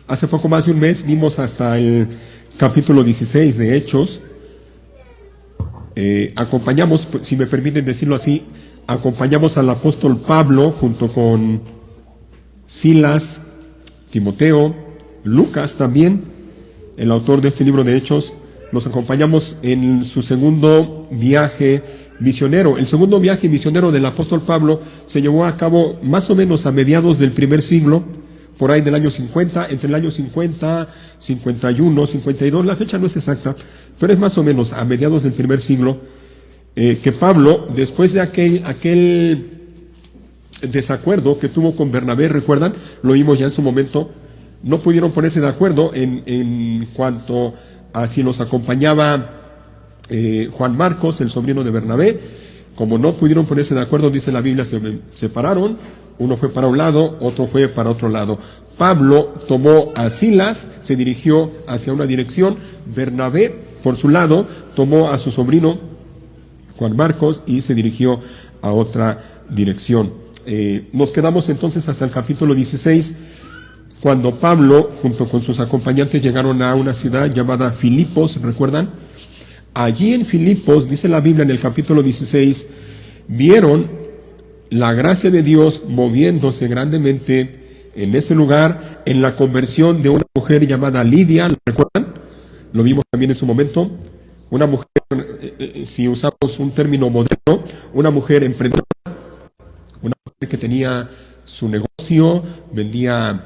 Hace poco más de un mes vimos hasta el capítulo 16 de Hechos. Acompañamos, si me permiten decirlo así, acompañamos al apóstol Pablo junto con Silas, Timoteo, Lucas también, el autor de este libro de Hechos. Los acompañamos en su segundo viaje misionero. El segundo viaje misionero del apóstol Pablo se llevó a cabo más o menos a mediados del primer siglo, por ahí del año 50, entre el año 50, 51, 52, la fecha no es exacta, pero es más o menos a mediados del primer siglo, que Pablo, después de aquel desacuerdo que tuvo con Bernabé, recuerdan, lo vimos ya en su momento, no pudieron ponerse de acuerdo en cuanto a si los acompañaba Juan Marcos, el sobrino de Bernabé. Como no pudieron ponerse de acuerdo, dice la Biblia, se separaron, uno fue para un lado, otro fue para otro lado. Pablo tomó a Silas, se dirigió hacia una dirección, Bernabé, por su lado, tomó a su sobrino Juan Marcos y se dirigió a otra dirección. Nos quedamos entonces hasta el capítulo 16, cuando Pablo, junto con sus acompañantes, llegaron a una ciudad llamada Filipos, ¿recuerdan? Allí en Filipos, dice la Biblia en el capítulo 16, vieron la gracia de Dios moviéndose grandemente en ese lugar, en la conversión de una mujer llamada Lidia, ¿recuerdan? Lo vimos también en su momento. Una mujer, si usamos un término moderno, una mujer emprendedora, una mujer que tenía su negocio, vendía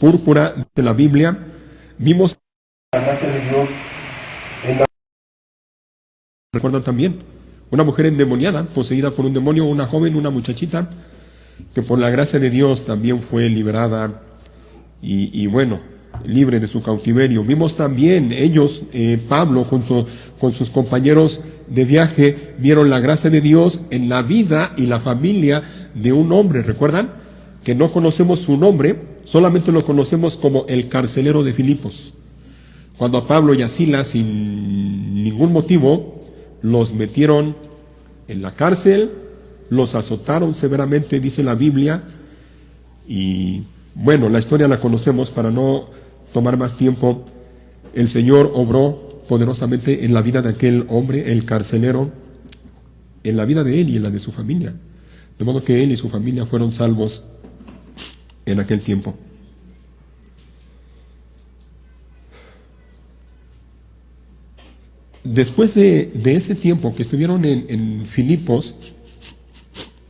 púrpura de la Biblia. Vimos la gracia de Dios en la... ¿Recuerdan también? Una mujer endemoniada, poseída por un demonio, una joven, una muchachita, que por la gracia de Dios también fue liberada y bueno, libre de su cautiverio. Vimos también ellos, Pablo junto con sus compañeros de viaje, vieron la gracia de Dios en la vida y la familia de un hombre, ¿recuerdan? Que no conocemos su nombre, solamente lo conocemos como el carcelero de Filipos. Cuando a Pablo y a Silas, sin ningún motivo, los metieron en la cárcel, los azotaron severamente, dice la Biblia, y bueno, la historia la conocemos. Para no tomar más tiempo, el Señor obró poderosamente en la vida de aquel hombre, el carcelero, en la vida de él y en la de su familia, de modo que él y su familia fueron salvos en aquel tiempo. Después de ese tiempo que estuvieron en Filipos,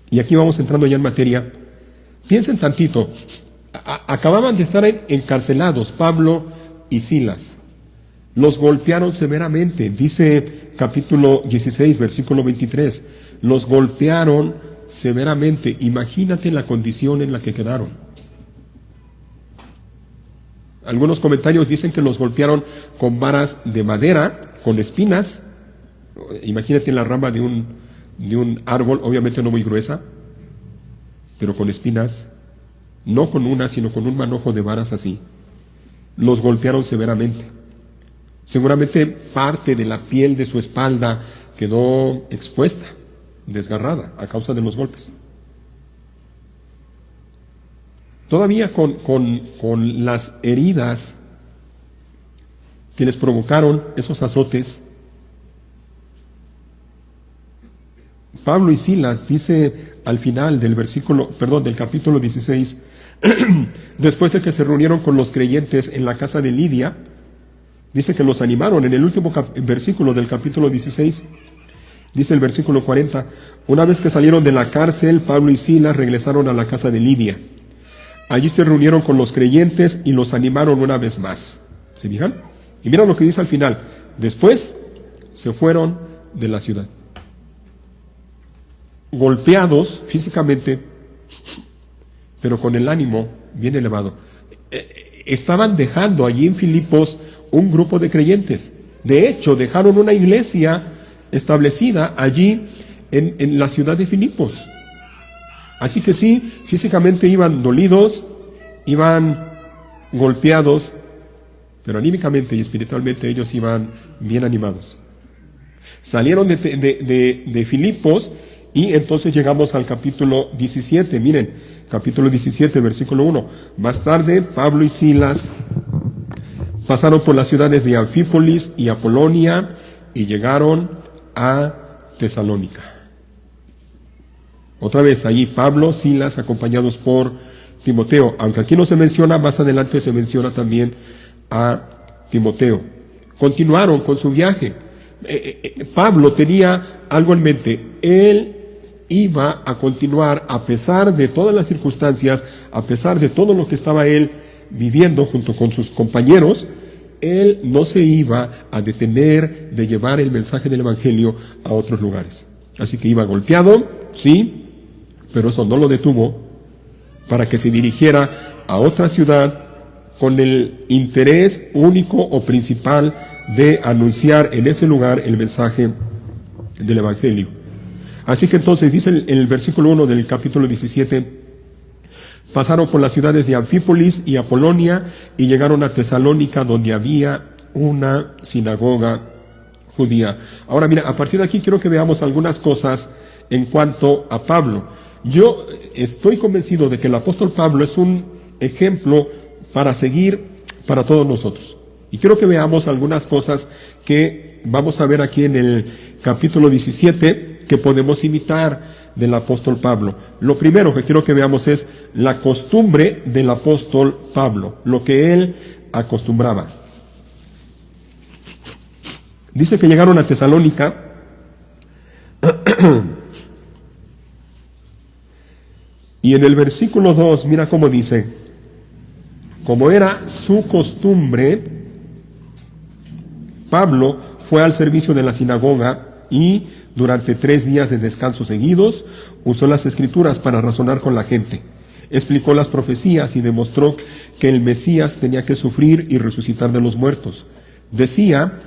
y aquí vamos entrando ya en materia, piensen tantito, acababan de estar encarcelados Pablo y Silas, los golpearon severamente, dice capítulo 16, versículo 23, los golpearon severamente. Imagínate la condición en la que quedaron. Algunos comentarios dicen que los golpearon con varas de madera, con espinas. Imagínate la rama de un árbol, obviamente no muy gruesa, pero con espinas, no con una, sino con un manojo de varas así. Los golpearon severamente. Seguramente parte de la piel de su espalda quedó expuesta, desgarrada, a causa de los golpes. Todavía con las heridas que les provocaron esos azotes, Pablo y Silas, dice al final del del capítulo 16, después de que se reunieron con los creyentes en la casa de Lidia, dice que los animaron. En el último versículo del capítulo 16, dice el versículo 40, una vez que salieron de la cárcel, Pablo y Silas regresaron a la casa de Lidia. Allí se reunieron con los creyentes y los animaron una vez más. ¿Se fijan? Y miren lo que dice al final. Después se fueron de la ciudad. Golpeados físicamente, pero con el ánimo bien elevado. Estaban dejando allí en Filipos un grupo de creyentes. De hecho, dejaron una iglesia establecida allí en la ciudad de Filipos. Así que sí, físicamente iban dolidos, iban golpeados, pero anímicamente y espiritualmente ellos iban bien animados. Salieron de Filipos Y entonces llegamos al capítulo 17, miren, capítulo 17, versículo 1. Más tarde, Pablo y Silas pasaron por las ciudades de Anfípolis y Apolonia y llegaron a Tesalónica. Otra vez, allí Pablo, Silas, acompañados por Timoteo. Aunque aquí no se menciona, más adelante se menciona también a Timoteo. Continuaron con su viaje. Pablo tenía algo en mente. Él iba a continuar a pesar de todas las circunstancias, a pesar de todo lo que estaba él viviendo junto con sus compañeros. Él no se iba a detener de llevar el mensaje del Evangelio a otros lugares. Así que iba golpeado, sí, pero eso no lo detuvo para que se dirigiera a otra ciudad con el interés único o principal de anunciar en ese lugar el mensaje del Evangelio. Así que entonces dice el versículo 1 del capítulo 17, pasaron por las ciudades de Anfípolis y Apolonia y llegaron a Tesalónica, donde había una sinagoga judía. Ahora mira, a partir de aquí quiero que veamos algunas cosas en cuanto a Pablo. Yo estoy convencido de que el apóstol Pablo es un ejemplo para seguir para todos nosotros. Y quiero que veamos algunas cosas que vamos a ver aquí en el capítulo 17 que podemos imitar del apóstol Pablo. Lo primero que quiero que veamos es la costumbre del apóstol Pablo, lo que él acostumbraba. Dice que llegaron a Tesalónica y en el versículo 2, mira cómo dice: como era su costumbre, Pablo fue al servicio de la sinagoga y durante 3 días de descanso seguidos usó las escrituras para razonar con la gente. Explicó las profecías y demostró que el Mesías tenía que sufrir y resucitar de los muertos. Decía: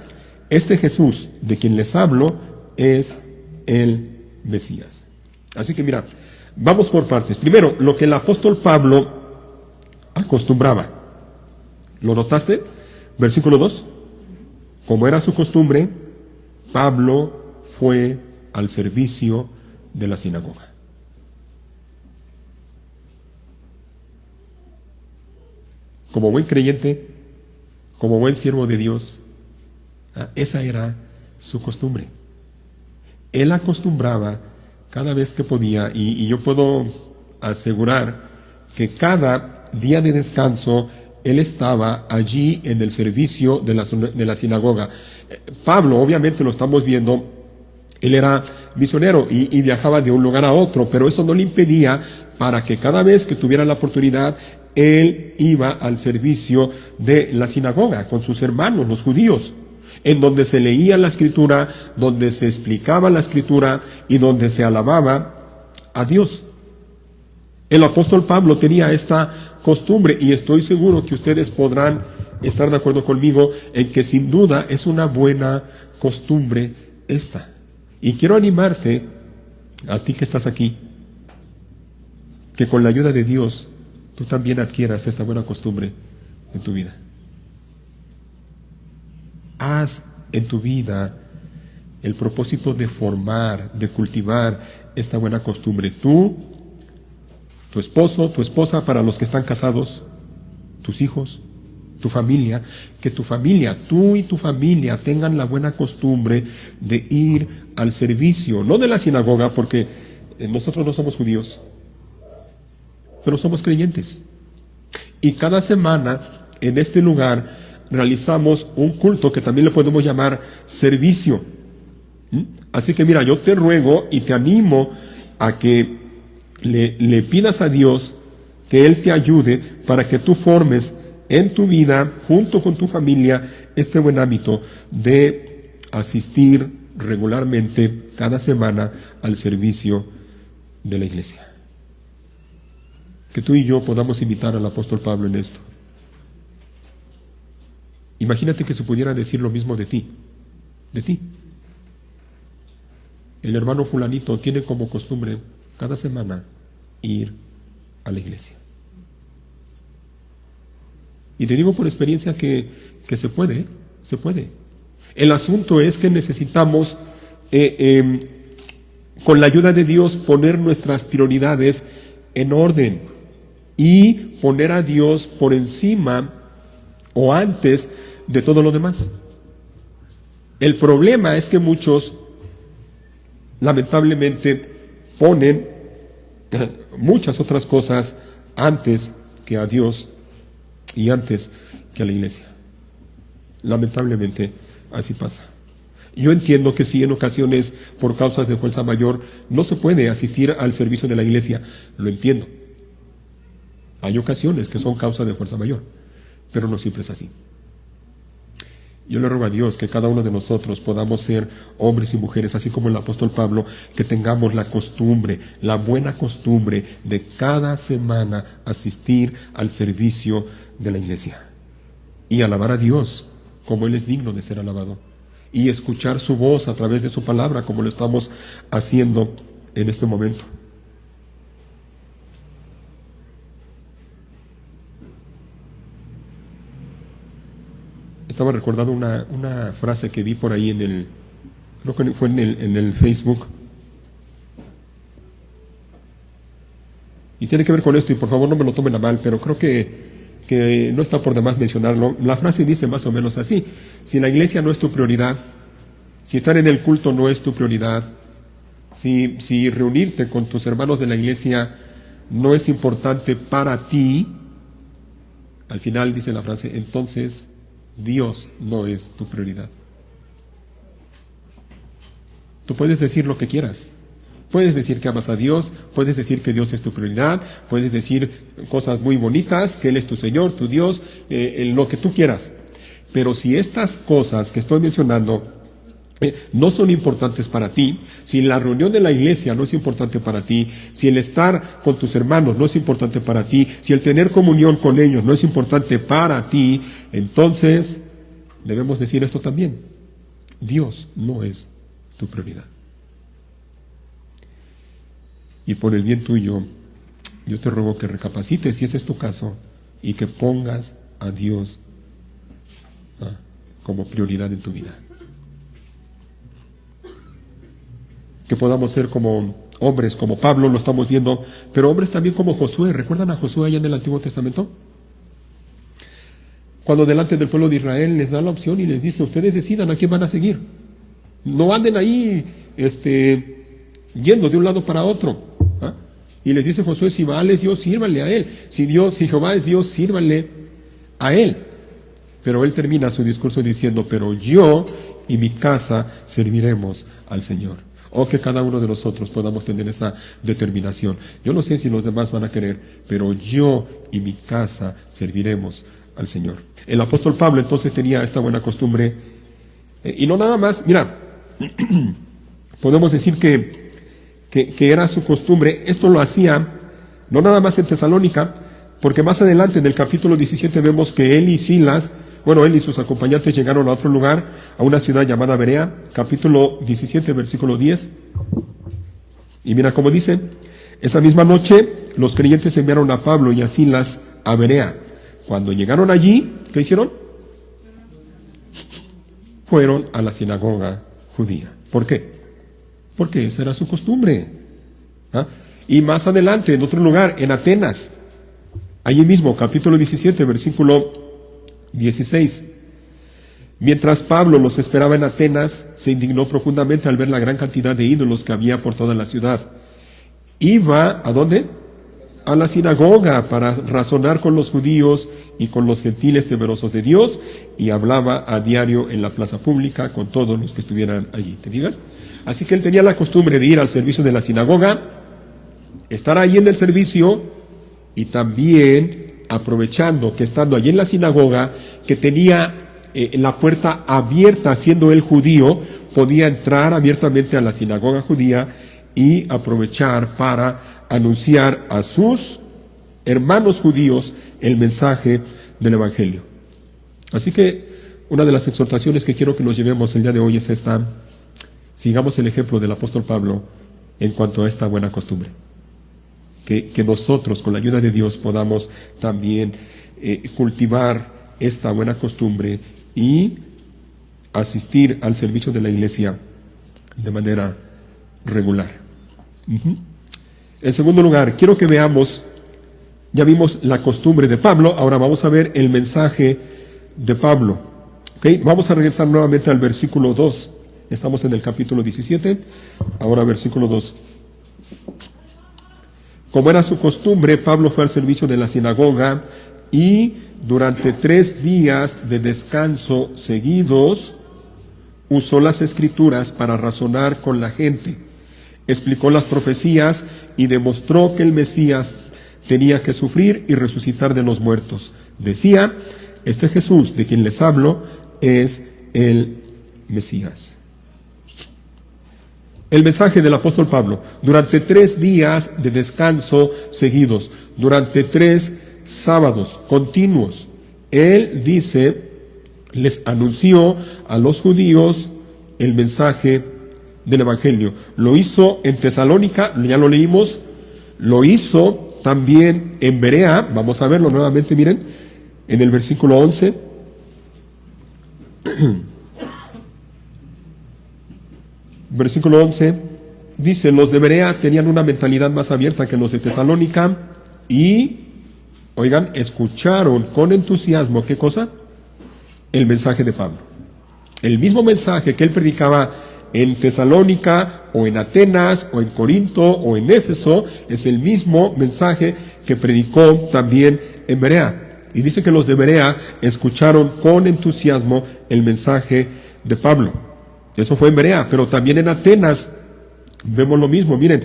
este Jesús de quien les hablo es el Mesías. Así que mira, vamos por partes. Primero, lo que el apóstol Pablo acostumbraba. ¿Lo notaste? Versículo 2. Como era su costumbre, Pablo fue al servicio de la sinagoga. Como buen creyente, como buen siervo de Dios, esa era su costumbre. Él acostumbraba cada vez que podía, y yo puedo asegurar que cada día de descanso él estaba allí en el servicio de la sinagoga. Pablo, obviamente lo estamos viendo, él era misionero y viajaba de un lugar a otro, pero eso no le impedía para que cada vez que tuviera la oportunidad, él iba al servicio de la sinagoga con sus hermanos, los judíos, en donde se leía la escritura, donde se explicaba la escritura y donde se alababa a Dios. El apóstol Pablo tenía esta costumbre y estoy seguro que ustedes podrán estar de acuerdo conmigo en que sin duda es una buena costumbre esta. Y quiero animarte, a ti que estás aquí, que con la ayuda de Dios tú también adquieras esta buena costumbre en tu vida. Haz en tu vida el propósito de formar, de cultivar esta buena costumbre. Tú, tu esposo, tu esposa, para los que están casados, tus hijos, tu familia, que tu familia, tú y tu familia tengan la buena costumbre de ir al servicio, no de la sinagoga, porque nosotros no somos judíos, pero somos creyentes. Y cada semana en este lugar realizamos un culto que también le podemos llamar servicio. Así que mira, yo te ruego y te animo a que le pidas a Dios que Él te ayude para que tú formes en tu vida, junto con tu familia, este buen hábito de asistir regularmente cada semana al servicio de la iglesia. Que tú y yo podamos imitar al apóstol Pablo en esto. Imagínate que se pudiera decir lo mismo de ti. El hermano fulanito tiene como costumbre cada semana ir a la iglesia. Y te digo por experiencia que se puede. El asunto es que necesitamos con la ayuda de Dios, poner nuestras prioridades en orden y poner a Dios por encima o antes de todo lo demás. El problema es que muchos, lamentablemente, ponen muchas otras cosas antes que a Dios y antes que a la iglesia. Lamentablemente, así pasa. Yo entiendo que sí, en ocasiones, por causas de fuerza mayor, no se puede asistir al servicio de la iglesia. Lo entiendo. Hay ocasiones que son causas de fuerza mayor, pero no siempre es así. Yo le ruego a Dios que cada uno de nosotros podamos ser hombres y mujeres, así como el apóstol Pablo, que tengamos la costumbre, la buena costumbre de cada semana asistir al servicio de la iglesia y alabar a Dios como Él es digno de ser alabado y escuchar su voz a través de su palabra como lo estamos haciendo en este momento. Estaba recordando una frase que vi por ahí creo que fue en el Facebook. Y tiene que ver con esto, y por favor no me lo tomen a mal, pero creo que no está por demás mencionarlo. La frase dice más o menos así: si la iglesia no es tu prioridad, si estar en el culto no es tu prioridad, si reunirte con tus hermanos de la iglesia no es importante para ti, al final dice la frase, entonces Dios no es tu prioridad. Tú puedes decir lo que quieras. Puedes decir que amas a Dios, puedes decir que Dios es tu prioridad, puedes decir cosas muy bonitas, que Él es tu Señor, tu Dios, lo que tú quieras. Pero si estas cosas que estoy mencionando no son importantes para ti, si la reunión de la iglesia no es importante para ti, si el estar con tus hermanos no es importante para ti, si el tener comunión con ellos no es importante para ti, entonces debemos decir esto también: Dios no es tu prioridad. Y por el bien tuyo, yo te ruego que recapacites si ese es tu caso y que pongas a Dios como prioridad en tu vida. Que podamos ser como hombres, como Pablo, lo estamos viendo, pero hombres también como Josué. ¿Recuerdan a Josué allá en el Antiguo Testamento? Cuando delante del pueblo de Israel les da la opción y les dice, ustedes decidan a quién van a seguir. No anden ahí yendo de un lado para otro. Y les dice Josué, si Baal es Dios, sírvanle a él. Si Jehová es Dios, sírvanle a él. Pero él termina su discurso diciendo, pero yo y mi casa serviremos al Señor. O que cada uno de nosotros podamos tener esa determinación. Yo no sé si los demás van a querer, pero yo y mi casa serviremos al Señor. El apóstol Pablo entonces tenía esta buena costumbre, y no nada más, mira, podemos decir que era su costumbre. Esto lo hacía no nada más en Tesalónica, porque más adelante en el capítulo 17 vemos que él y Silas, él y sus acompañantes llegaron a otro lugar, a una ciudad llamada Berea, capítulo 17, versículo 10. Y mira cómo dice: esa misma noche los creyentes enviaron a Pablo y a Silas a Berea. Cuando llegaron allí, ¿qué hicieron? Fueron a la sinagoga judía. ¿Por qué? Porque esa era su costumbre. Y más adelante, en otro lugar, en Atenas, allí mismo, capítulo 17, versículo 16. Mientras Pablo los esperaba en Atenas, se indignó profundamente al ver la gran cantidad de ídolos que había por toda la ciudad. Iba, ¿a dónde? A la sinagoga para razonar con los judíos y con los gentiles temerosos de Dios, y hablaba a diario en la plaza pública con todos los que estuvieran allí. ¿Te fijas? Así que él tenía la costumbre de ir al servicio de la sinagoga, estar ahí en el servicio, y también aprovechando que estando allí en la sinagoga, que tenía la puerta abierta, siendo él judío, podía entrar abiertamente a la sinagoga judía y aprovechar para anunciar a sus hermanos judíos el mensaje del Evangelio. Así que una de las exhortaciones que quiero que nos llevemos el día de hoy es esta: sigamos el ejemplo del apóstol Pablo en cuanto a esta buena costumbre. Que nosotros, con la ayuda de Dios, podamos también cultivar esta buena costumbre y asistir al servicio de la iglesia de manera regular. En segundo lugar, quiero que veamos, ya vimos la costumbre de Pablo, ahora vamos a ver el mensaje de Pablo. ¿Okay? Vamos a regresar nuevamente al versículo 2. Estamos en el capítulo 17, ahora versículo 2. Como era su costumbre, Pablo fue al servicio de la sinagoga y durante 3 días de descanso seguidos usó las escrituras para razonar con la gente. Explicó las profecías y demostró que el Mesías tenía que sufrir y resucitar de los muertos. Decía, este Jesús de quien les hablo es el Mesías. El mensaje del apóstol Pablo, durante 3 días de descanso seguidos, durante 3 sábados continuos, él dice, les anunció a los judíos el mensaje del Evangelio. Lo hizo en Tesalónica, ya lo leímos, lo hizo también en Berea, vamos a verlo nuevamente, miren, en el versículo 11. Versículo 11 dice, los de Berea tenían una mentalidad más abierta que los de Tesalónica y, oigan, escucharon con entusiasmo, ¿qué cosa? El mensaje de Pablo. El mismo mensaje que él predicaba en Tesalónica o en Atenas o en Corinto o en Éfeso es el mismo mensaje que predicó también en Berea. Y dice que los de Berea escucharon con entusiasmo el mensaje de Pablo. Eso fue en Berea, pero también en Atenas vemos lo mismo. Miren,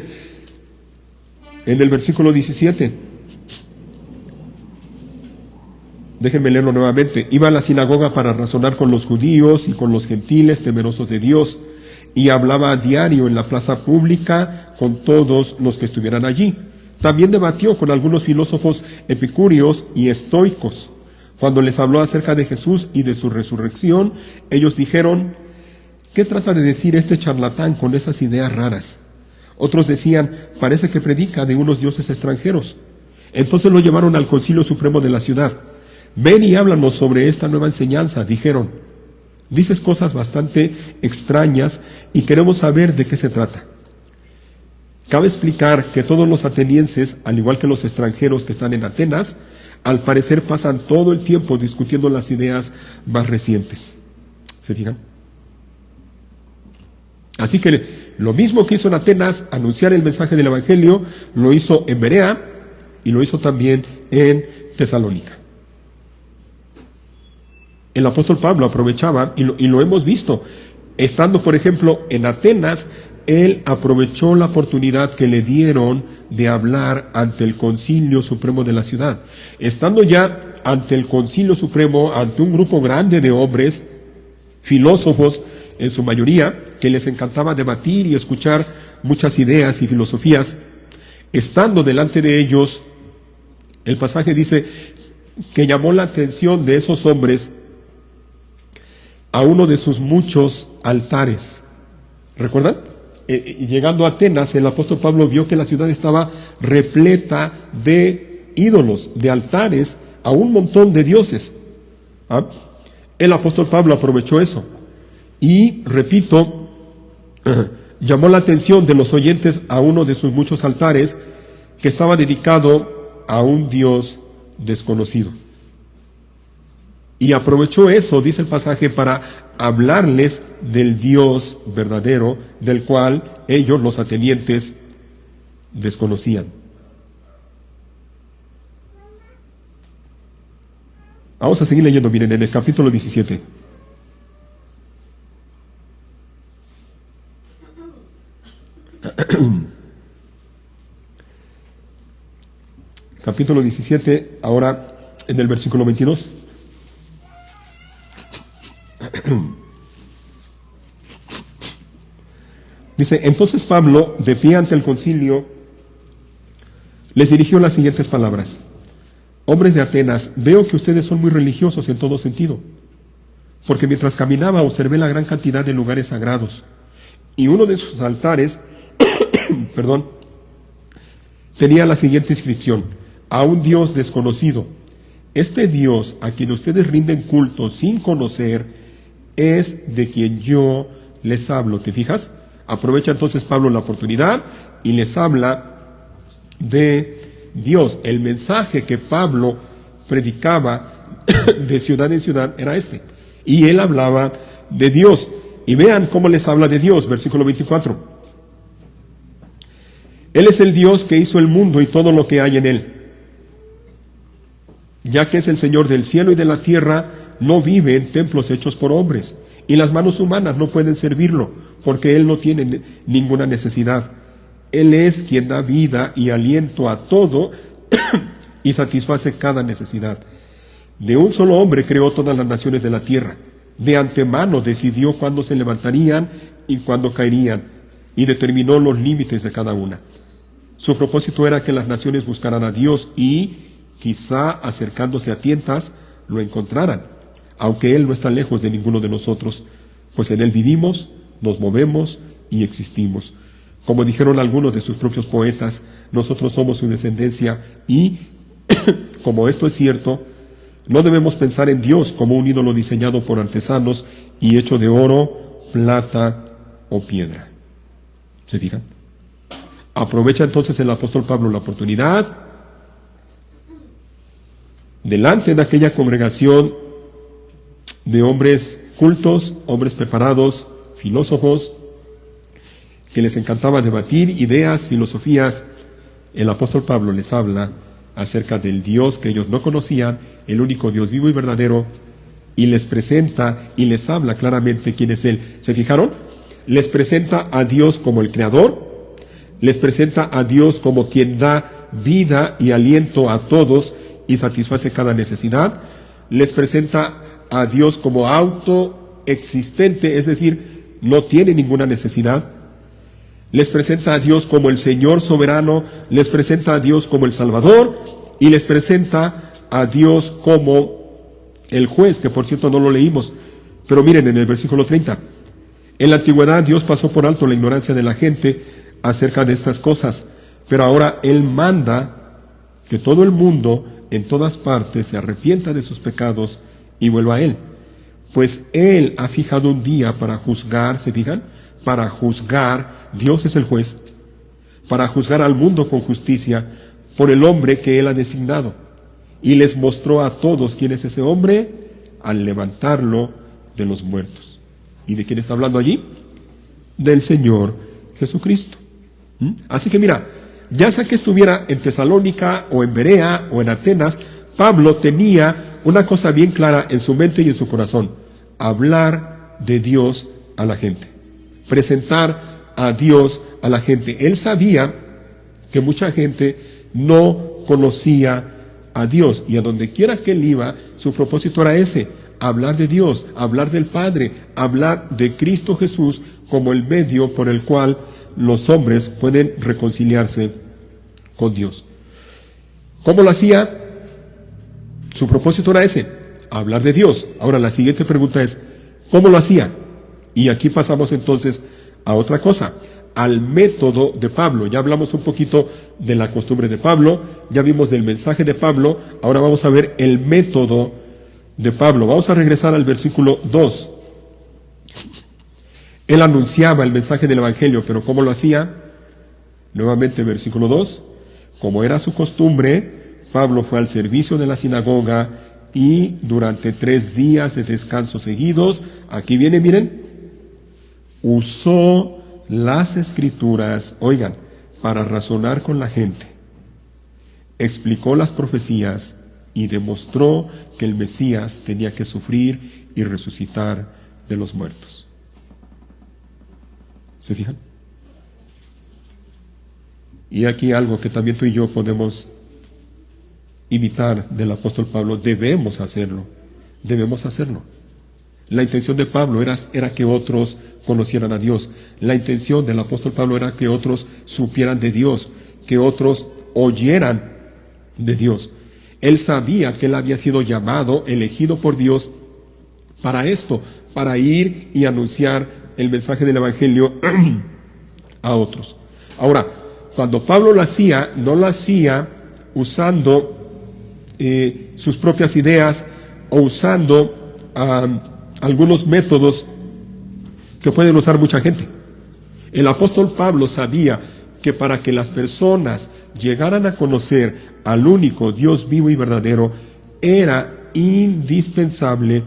en el versículo 17. Déjenme leerlo nuevamente. Iba a la sinagoga para razonar con los judíos y con los gentiles temerosos de Dios, y hablaba a diario en la plaza pública con todos los que estuvieran allí. También debatió con algunos filósofos epicúreos y estoicos. Cuando les habló acerca de Jesús y de su resurrección, ellos dijeron, ¿qué trata de decir este charlatán con esas ideas raras? Otros decían, parece que predica de unos dioses extranjeros. Entonces lo llevaron al Concilio Supremo de la ciudad. Ven y háblanos sobre esta nueva enseñanza, dijeron. Dices cosas bastante extrañas y queremos saber de qué se trata. Cabe explicar que todos los atenienses, al igual que los extranjeros que están en Atenas, al parecer pasan todo el tiempo discutiendo las ideas más recientes. ¿Se fijan? Así que lo mismo que hizo en Atenas, anunciar el mensaje del Evangelio, lo hizo en Berea y lo hizo también en Tesalónica. El apóstol Pablo aprovechaba, y lo hemos visto, estando por ejemplo en Atenas, él aprovechó la oportunidad que le dieron de hablar ante el Concilio Supremo de la ciudad. Estando ya ante el Concilio Supremo, ante un grupo grande de hombres, filósofos en su mayoría, que les encantaba debatir y escuchar muchas ideas y filosofías, estando delante de ellos, el pasaje dice que llamó la atención de esos hombres a uno de sus muchos altares. ¿Recuerdan? Llegando a Atenas, el apóstol Pablo vio que la ciudad estaba repleta de ídolos, de altares, a un montón de dioses. ¿Ah? El apóstol Pablo aprovechó eso. Y, repito, llamó la atención de los oyentes a uno de sus muchos altares que estaba dedicado a un Dios desconocido. Y aprovechó eso, dice el pasaje, para hablarles del Dios verdadero, del cual ellos, los atenienses, desconocían. Vamos a seguir leyendo, miren, en el capítulo 17. Capítulo 17, ahora en el versículo 22. Dice, entonces Pablo, de pie ante el concilio, les dirigió las siguientes palabras. Hombres de Atenas, veo que ustedes son muy religiosos en todo sentido, porque mientras caminaba observé la gran cantidad de lugares sagrados, y uno de sus altares, tenía la siguiente inscripción, a un Dios desconocido. Este Dios a quien ustedes rinden culto sin conocer es de quien yo les hablo. ¿Te fijas? Aprovecha entonces Pablo la oportunidad y les habla de Dios. El mensaje que Pablo predicaba de ciudad en ciudad era este. Y él hablaba de Dios. Y vean cómo les habla de Dios, versículo 24. Él es el Dios que hizo el mundo y todo lo que hay en él. Ya que es el Señor del cielo y de la tierra, no vive en templos hechos por hombres, y las manos humanas no pueden servirlo, porque Él no tiene ninguna necesidad. Él es quien da vida y aliento a todo y satisface cada necesidad. De un solo hombre creó todas las naciones de la tierra. De antemano decidió cuándo se levantarían y cuándo caerían, y determinó los límites de cada una. Su propósito era que las naciones buscaran a Dios y, quizá acercándose a tientas, lo encontraran, aunque Él no está lejos de ninguno de nosotros, pues en Él vivimos, nos movemos y existimos. Como dijeron algunos de sus propios poetas, nosotros somos su descendencia y, como esto es cierto, no debemos pensar en Dios como un ídolo diseñado por artesanos y hecho de oro, plata o piedra. ¿Se fijan? Aprovecha entonces el apóstol Pablo la oportunidad delante de aquella congregación de hombres cultos, hombres preparados, filósofos, que les encantaba debatir ideas, filosofías. El apóstol Pablo les habla acerca del Dios que ellos no conocían, el único Dios vivo y verdadero, y les presenta y les habla claramente quién es Él. ¿Se fijaron? Les presenta a Dios como el Creador, les presenta a Dios como quien da vida y aliento a todos y satisface cada necesidad, les presenta a Dios como autoexistente, es decir, no tiene ninguna necesidad, les presenta a Dios como el Señor soberano, les presenta a Dios como el Salvador y les presenta a Dios como el juez, que por cierto no lo leímos, pero miren en el versículo 30, en la antigüedad Dios pasó por alto la ignorancia de la gente acerca de estas cosas, pero ahora Él manda que todo el mundo en todas partes se arrepienta de sus pecados y vuelva a Él, pues Él ha fijado un día para juzgar, ¿se fijan? Para juzgar, Dios es el juez, para juzgar al mundo con justicia por el hombre que Él ha designado, y les mostró a todos quién es ese hombre al levantarlo de los muertos. ¿Y de quién está hablando allí? Del Señor Jesucristo. Así que mira, ya sea que estuviera en Tesalónica o en Berea o en Atenas, Pablo tenía una cosa bien clara en su mente y en su corazón: hablar de Dios a la gente, presentar a Dios a la gente. Él sabía que mucha gente no conocía a Dios, y a donde quiera que él iba, su propósito era ese: hablar de Dios, hablar del Padre, hablar de Cristo Jesús como el medio por el cual los hombres pueden reconciliarse con Dios. ¿Cómo lo hacía? Su propósito era ese: hablar de Dios. Ahora la siguiente pregunta es: ¿cómo lo hacía? Y aquí pasamos entonces a otra cosa, al método de Pablo. Ya hablamos un poquito de la costumbre de Pablo, ya vimos del mensaje de Pablo, ahora vamos a ver el método de Pablo. Vamos a regresar al versículo 2. Él anunciaba el mensaje del Evangelio, pero ¿cómo lo hacía? Nuevamente versículo 2. Como era su costumbre, Pablo fue al servicio de la sinagoga y durante 3 días de descanso seguidos, aquí viene, miren, usó las Escrituras, oigan, para razonar con la gente. Explicó las profecías y demostró que el Mesías tenía que sufrir y resucitar de los muertos. ¿Se fijan? Y aquí algo que también tú y yo podemos imitar del apóstol Pablo. Debemos hacerlo. Debemos hacerlo. La intención de Pablo era que otros conocieran a Dios. La intención del apóstol Pablo era que otros supieran de Dios, que otros oyeran de Dios. Él sabía que él había sido llamado, elegido por Dios para esto, para ir y anunciar el mensaje del Evangelio a otros. Ahora, cuando Pablo lo hacía, no lo hacía usando sus propias ideas o usando algunos métodos que pueden usar mucha gente. El apóstol Pablo sabía que para que las personas llegaran a conocer al único Dios vivo y verdadero, era indispensable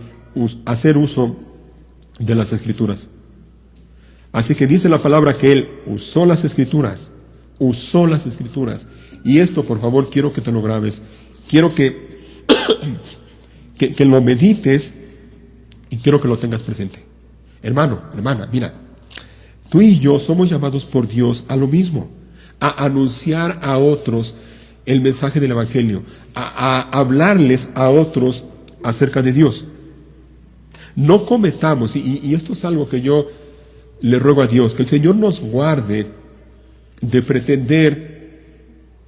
hacer uso de las Escrituras. Así que dice la palabra que Él usó las Escrituras. Y esto, por favor, quiero que te lo grabes. Quiero que lo medites y quiero que lo tengas presente. Hermano, hermana, mira, tú y yo somos llamados por Dios a lo mismo, a anunciar a otros el mensaje del Evangelio, a hablarles a otros acerca de Dios. No cometamos, y esto es algo que yo le ruego a Dios, que el Señor nos guarde de pretender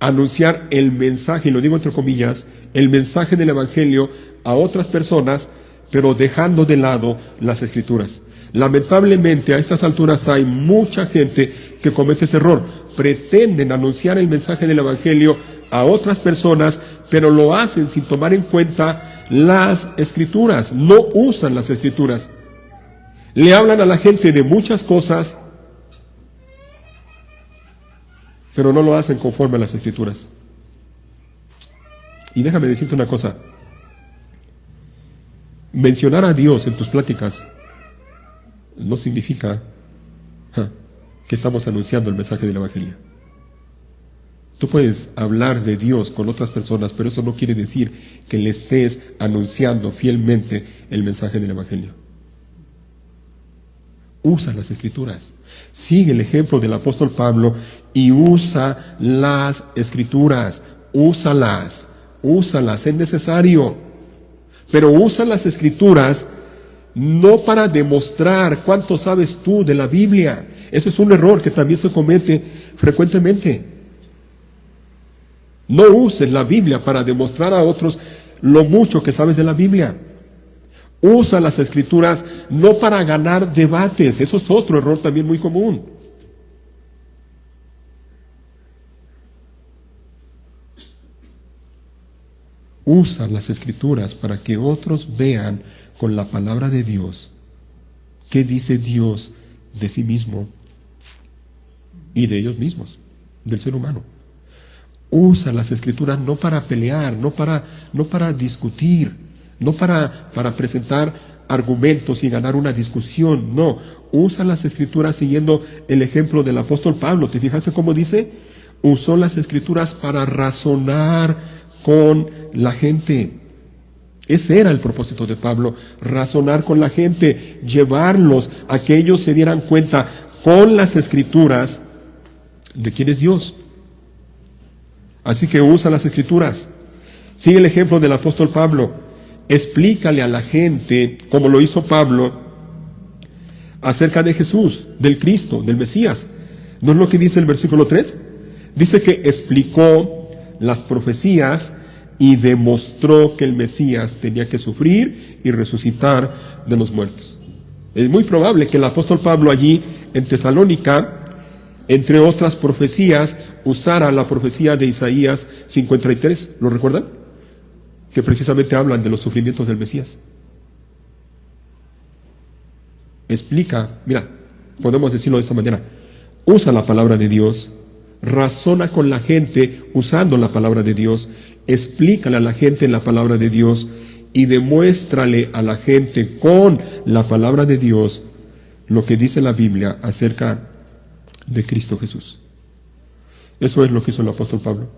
anunciar el mensaje, y lo digo entre comillas, el mensaje del Evangelio a otras personas, pero dejando de lado las Escrituras. Lamentablemente a estas alturas hay mucha gente que comete ese error. Pretenden anunciar el mensaje del Evangelio a otras personas, pero lo hacen sin tomar en cuenta las Escrituras. No usan las Escrituras. Le hablan a la gente de muchas cosas, pero no lo hacen conforme a las Escrituras. Y déjame decirte una cosa. Mencionar a Dios en tus pláticas no significa que estamos anunciando el mensaje del Evangelio. Tú puedes hablar de Dios con otras personas, pero eso no quiere decir que le estés anunciando fielmente el mensaje del Evangelio. Usa las Escrituras. Sigue el ejemplo del apóstol Pablo y usa las Escrituras. Úsalas, es necesario. Pero usa las Escrituras no para demostrar cuánto sabes tú de la Biblia. Ese es un error que también se comete frecuentemente. No uses la Biblia para demostrar a otros lo mucho que sabes de la Biblia. Usa las Escrituras no para ganar debates. Eso es otro error también muy común. Usa las Escrituras para que otros vean con la palabra de Dios qué dice Dios de sí mismo y de ellos mismos, del ser humano. Usa las Escrituras no para pelear, no para discutir, no para presentar argumentos y ganar una discusión. No, usa las Escrituras siguiendo el ejemplo del apóstol Pablo. ¿Te fijaste cómo dice? Usó las Escrituras para razonar con la gente. Ese era el propósito de Pablo, razonar con la gente, llevarlos a que ellos se dieran cuenta con las Escrituras de quién es Dios. Así que usa las Escrituras. Sigue el ejemplo del apóstol Pablo. Explícale a la gente, como lo hizo Pablo, acerca de Jesús, del Cristo, del Mesías. ¿No es lo que dice el versículo 3? Dice que explicó las profecías y demostró que el Mesías tenía que sufrir y resucitar de los muertos. Es muy probable que el apóstol Pablo allí en Tesalónica, entre otras profecías, usara la profecía de Isaías 53. ¿Lo recuerdan? Que precisamente hablan de los sufrimientos del Mesías. Explica, mira, podemos decirlo de esta manera: usa la palabra de Dios, razona con la gente usando la palabra de Dios, explícale a la gente la palabra de Dios y demuéstrale a la gente con la palabra de Dios lo que dice la Biblia acerca de Cristo Jesús. Eso es lo que hizo el apóstol Pablo.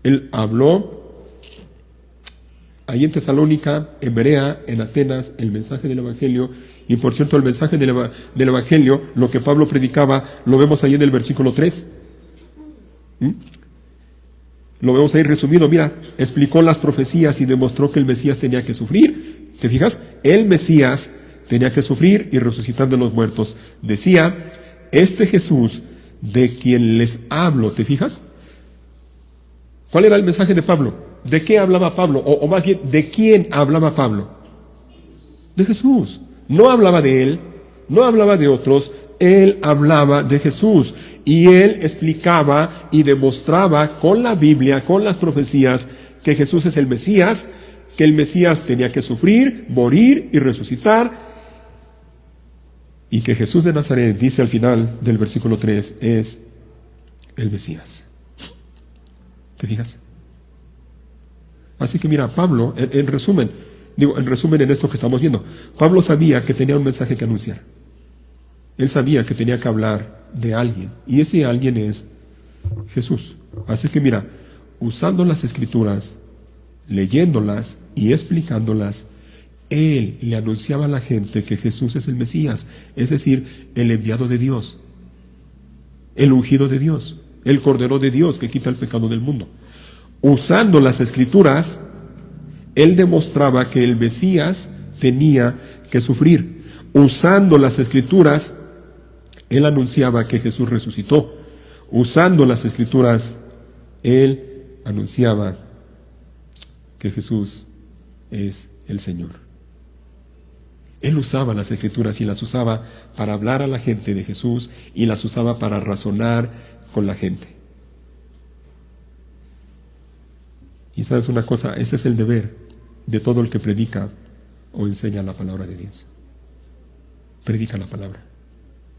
Él habló ahí en Tesalónica, en Berea, en Atenas, el mensaje del Evangelio. Y por cierto, el mensaje del Evangelio, lo que Pablo predicaba, lo vemos ahí en el versículo 3. Lo vemos ahí resumido. Mira, explicó las profecías y demostró que el Mesías tenía que sufrir. ¿Te fijas? El Mesías tenía que sufrir y resucitar de los muertos. Decía, este Jesús de quien les hablo. ¿Te fijas? ¿Cuál era el mensaje de Pablo? ¿De qué hablaba Pablo? O más bien, ¿de quién hablaba Pablo? De Jesús. No hablaba de él, no hablaba de otros, él hablaba de Jesús. Y él explicaba y demostraba con la Biblia, con las profecías, que Jesús es el Mesías, que el Mesías tenía que sufrir, morir y resucitar. y que Jesús de Nazaret, dice al final del versículo 3, es el Mesías. ¿Te fijas? Así que mira, Pablo, en resumen en esto que estamos viendo, Pablo sabía que tenía un mensaje que anunciar. Él sabía que tenía que hablar de alguien, y ese alguien es Jesús. Así que mira, usando las Escrituras, leyéndolas y explicándolas, él le anunciaba a la gente que Jesús es el Mesías, es decir, el enviado de Dios, el ungido de Dios, el Cordero de Dios que quita el pecado del mundo. Usando las Escrituras, él demostraba que el Mesías tenía que sufrir. Usando las Escrituras, él anunciaba que Jesús resucitó. Usando las Escrituras, él anunciaba que Jesús es el Señor. Él usaba las Escrituras y las usaba para hablar a la gente de Jesús y las usaba para razonar con la gente. Y sabes una cosa, ese es el deber de todo el que predica o enseña la palabra de Dios. Predica la palabra.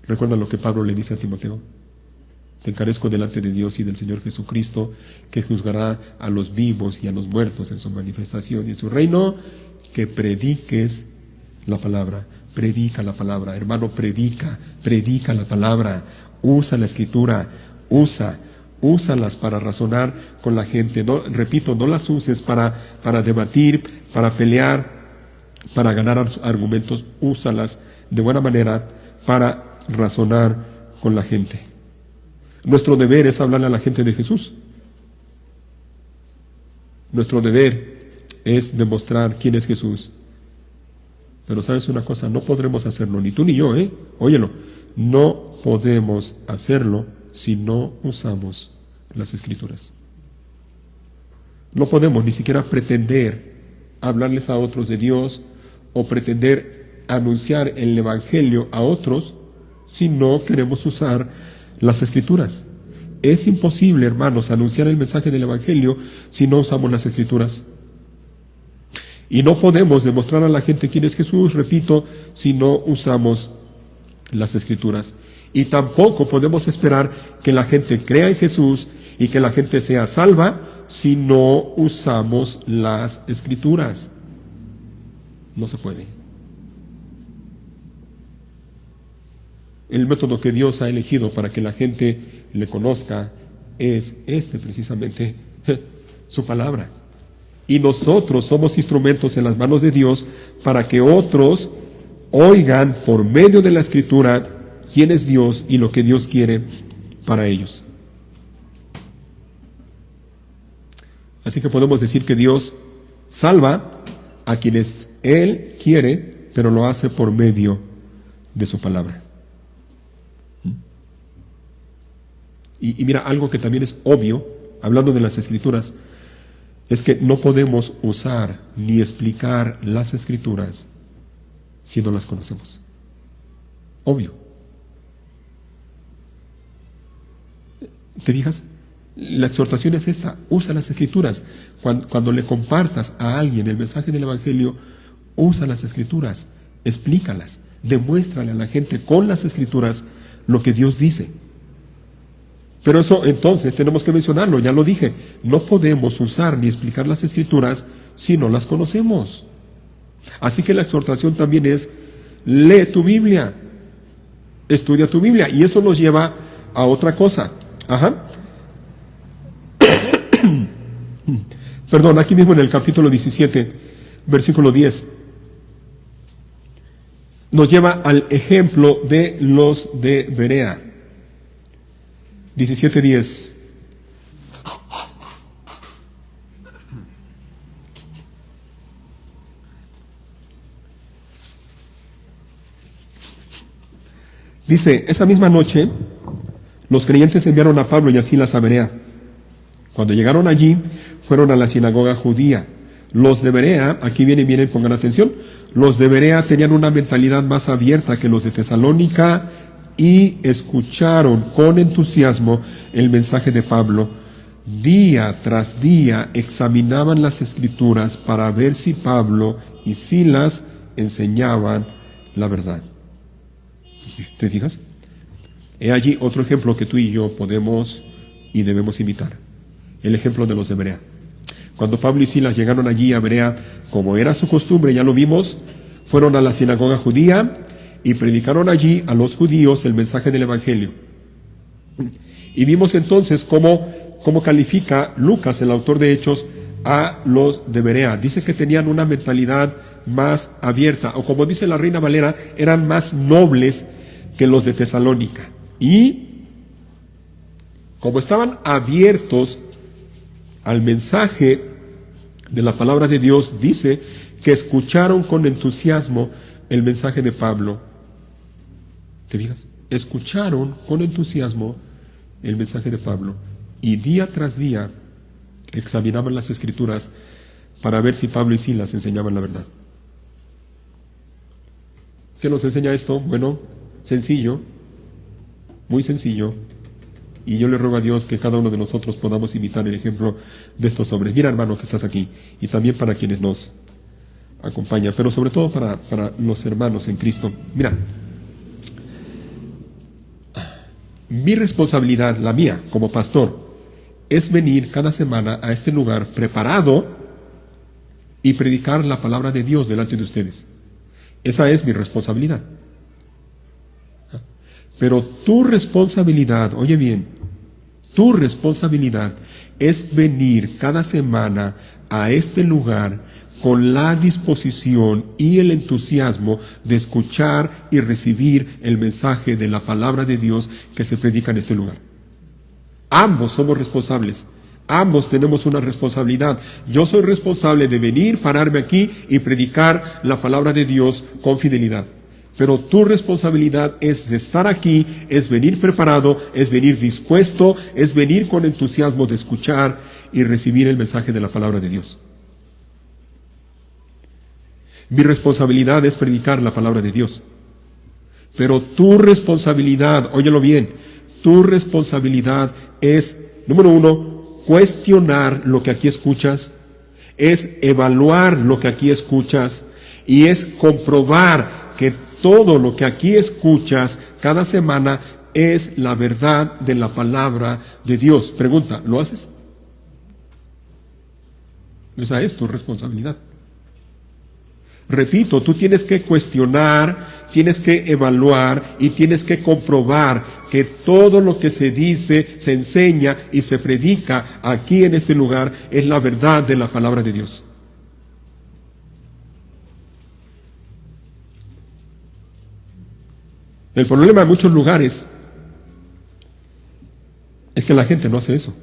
Recuerda lo que Pablo le dice a Timoteo: te encarezco delante de Dios y del Señor Jesucristo, que juzgará a los vivos y a los muertos en su manifestación y en su reino, que prediques la palabra. Predica la palabra, hermano, predica la palabra. Usa la Escritura, úsalas para razonar con la gente. No, repito, no las uses para debatir, para pelear, para ganar argumentos. Úsalas de buena manera para razonar con la gente. Nuestro deber es hablarle a la gente de Jesús. Nuestro deber es demostrar quién es Jesús. Pero sabes una cosa, no podremos hacerlo, ni tú ni yo, óyelo, no podemos hacerlo si no usamos las Escrituras. No podemos ni siquiera pretender hablarles a otros de Dios o pretender anunciar el Evangelio a otros si no queremos usar las Escrituras. Es imposible, hermanos, anunciar el mensaje del Evangelio si no usamos las Escrituras. Y no podemos demostrar a la gente quién es Jesús, repito, si no usamos las Escrituras. Y tampoco podemos esperar que la gente crea en Jesús y que la gente sea salva si no usamos las Escrituras. No se puede. El método que Dios ha elegido para que la gente le conozca es precisamente, su palabra. Y nosotros somos instrumentos en las manos de Dios para que otros oigan por medio de la Escritura quién es Dios y lo que Dios quiere para ellos. Así que podemos decir que Dios salva a quienes Él quiere, pero lo hace por medio de su palabra. Y mira, algo que también es obvio, hablando de las Escrituras, es que no podemos usar ni explicar las Escrituras si no las conocemos. Obvio. ¿Te fijas? La exhortación es esta: usa las Escrituras. Cuando le compartas a alguien el mensaje del Evangelio, usa las Escrituras, explícalas, demuéstrale a la gente con las Escrituras lo que Dios dice. Pero eso entonces tenemos que mencionarlo, ya lo dije, no podemos usar ni explicar las Escrituras si no las conocemos. Así que la exhortación también es: lee tu Biblia, estudia tu Biblia, y eso nos lleva a otra cosa. Perdón, aquí mismo en el capítulo 17, versículo 10, nos lleva al ejemplo de los de Berea. 17:10. Dice: esa misma noche los creyentes enviaron a Pablo y a Silas a Berea. Cuando llegaron allí, fueron a la sinagoga judía. Los de Berea, aquí vienen, pongan atención, los de Berea tenían una mentalidad más abierta que los de Tesalónica y escucharon con entusiasmo el mensaje de Pablo. Día tras día examinaban las Escrituras para ver si Pablo y Silas enseñaban la verdad. ¿Te fijas? He allí otro ejemplo que tú y yo podemos y debemos imitar. El ejemplo de los de Berea. Cuando Pablo y Silas llegaron allí a Berea, como era su costumbre, ya lo vimos, fueron a la sinagoga judía y predicaron allí a los judíos el mensaje del Evangelio. Y vimos entonces cómo califica Lucas, el autor de Hechos, a los de Berea. Dice que tenían una mentalidad más abierta, o como dice la Reina Valera, eran más nobles que los de Tesalónica. Y como estaban abiertos al mensaje de la palabra de Dios, dice que escucharon con entusiasmo el mensaje de Pablo. ¿Te fijas? Escucharon con entusiasmo el mensaje de Pablo y día tras día examinaban las escrituras para ver si Pablo y Silas enseñaban la verdad. ¿Qué nos enseña esto? Bueno, sencillo, muy sencillo, y yo le ruego a Dios que cada uno de nosotros podamos imitar el ejemplo de estos hombres. Mira, hermano, que estás aquí, y también para quienes nos acompañan, pero sobre todo para los hermanos en Cristo. Mira, mi responsabilidad, la mía como pastor, es venir cada semana a este lugar preparado y predicar la palabra de Dios delante de ustedes. Esa es mi responsabilidad. Pero tu responsabilidad, oye bien, tu responsabilidad es venir cada semana a este lugar con la disposición y el entusiasmo de escuchar y recibir el mensaje de la palabra de Dios que se predica en este lugar. Ambos somos responsables, ambos tenemos una responsabilidad. Yo soy responsable de venir, pararme aquí y predicar la palabra de Dios con fidelidad. Pero tu responsabilidad es estar aquí, es venir preparado, es venir dispuesto, es venir con entusiasmo de escuchar y recibir el mensaje de la palabra de Dios. Mi responsabilidad es predicar la palabra de Dios. Pero tu responsabilidad, óyelo bien, tu responsabilidad es, número uno, cuestionar lo que aquí escuchas, es evaluar lo que aquí escuchas y es comprobar que todo lo que aquí escuchas cada semana es la verdad de la palabra de Dios. Pregunta, ¿lo haces? Esa es tu responsabilidad. Repito, tú tienes que cuestionar, tienes que evaluar y tienes que comprobar que todo lo que se dice, se enseña y se predica aquí en este lugar es la verdad de la palabra de Dios. El problema en muchos lugares es que la gente no hace eso.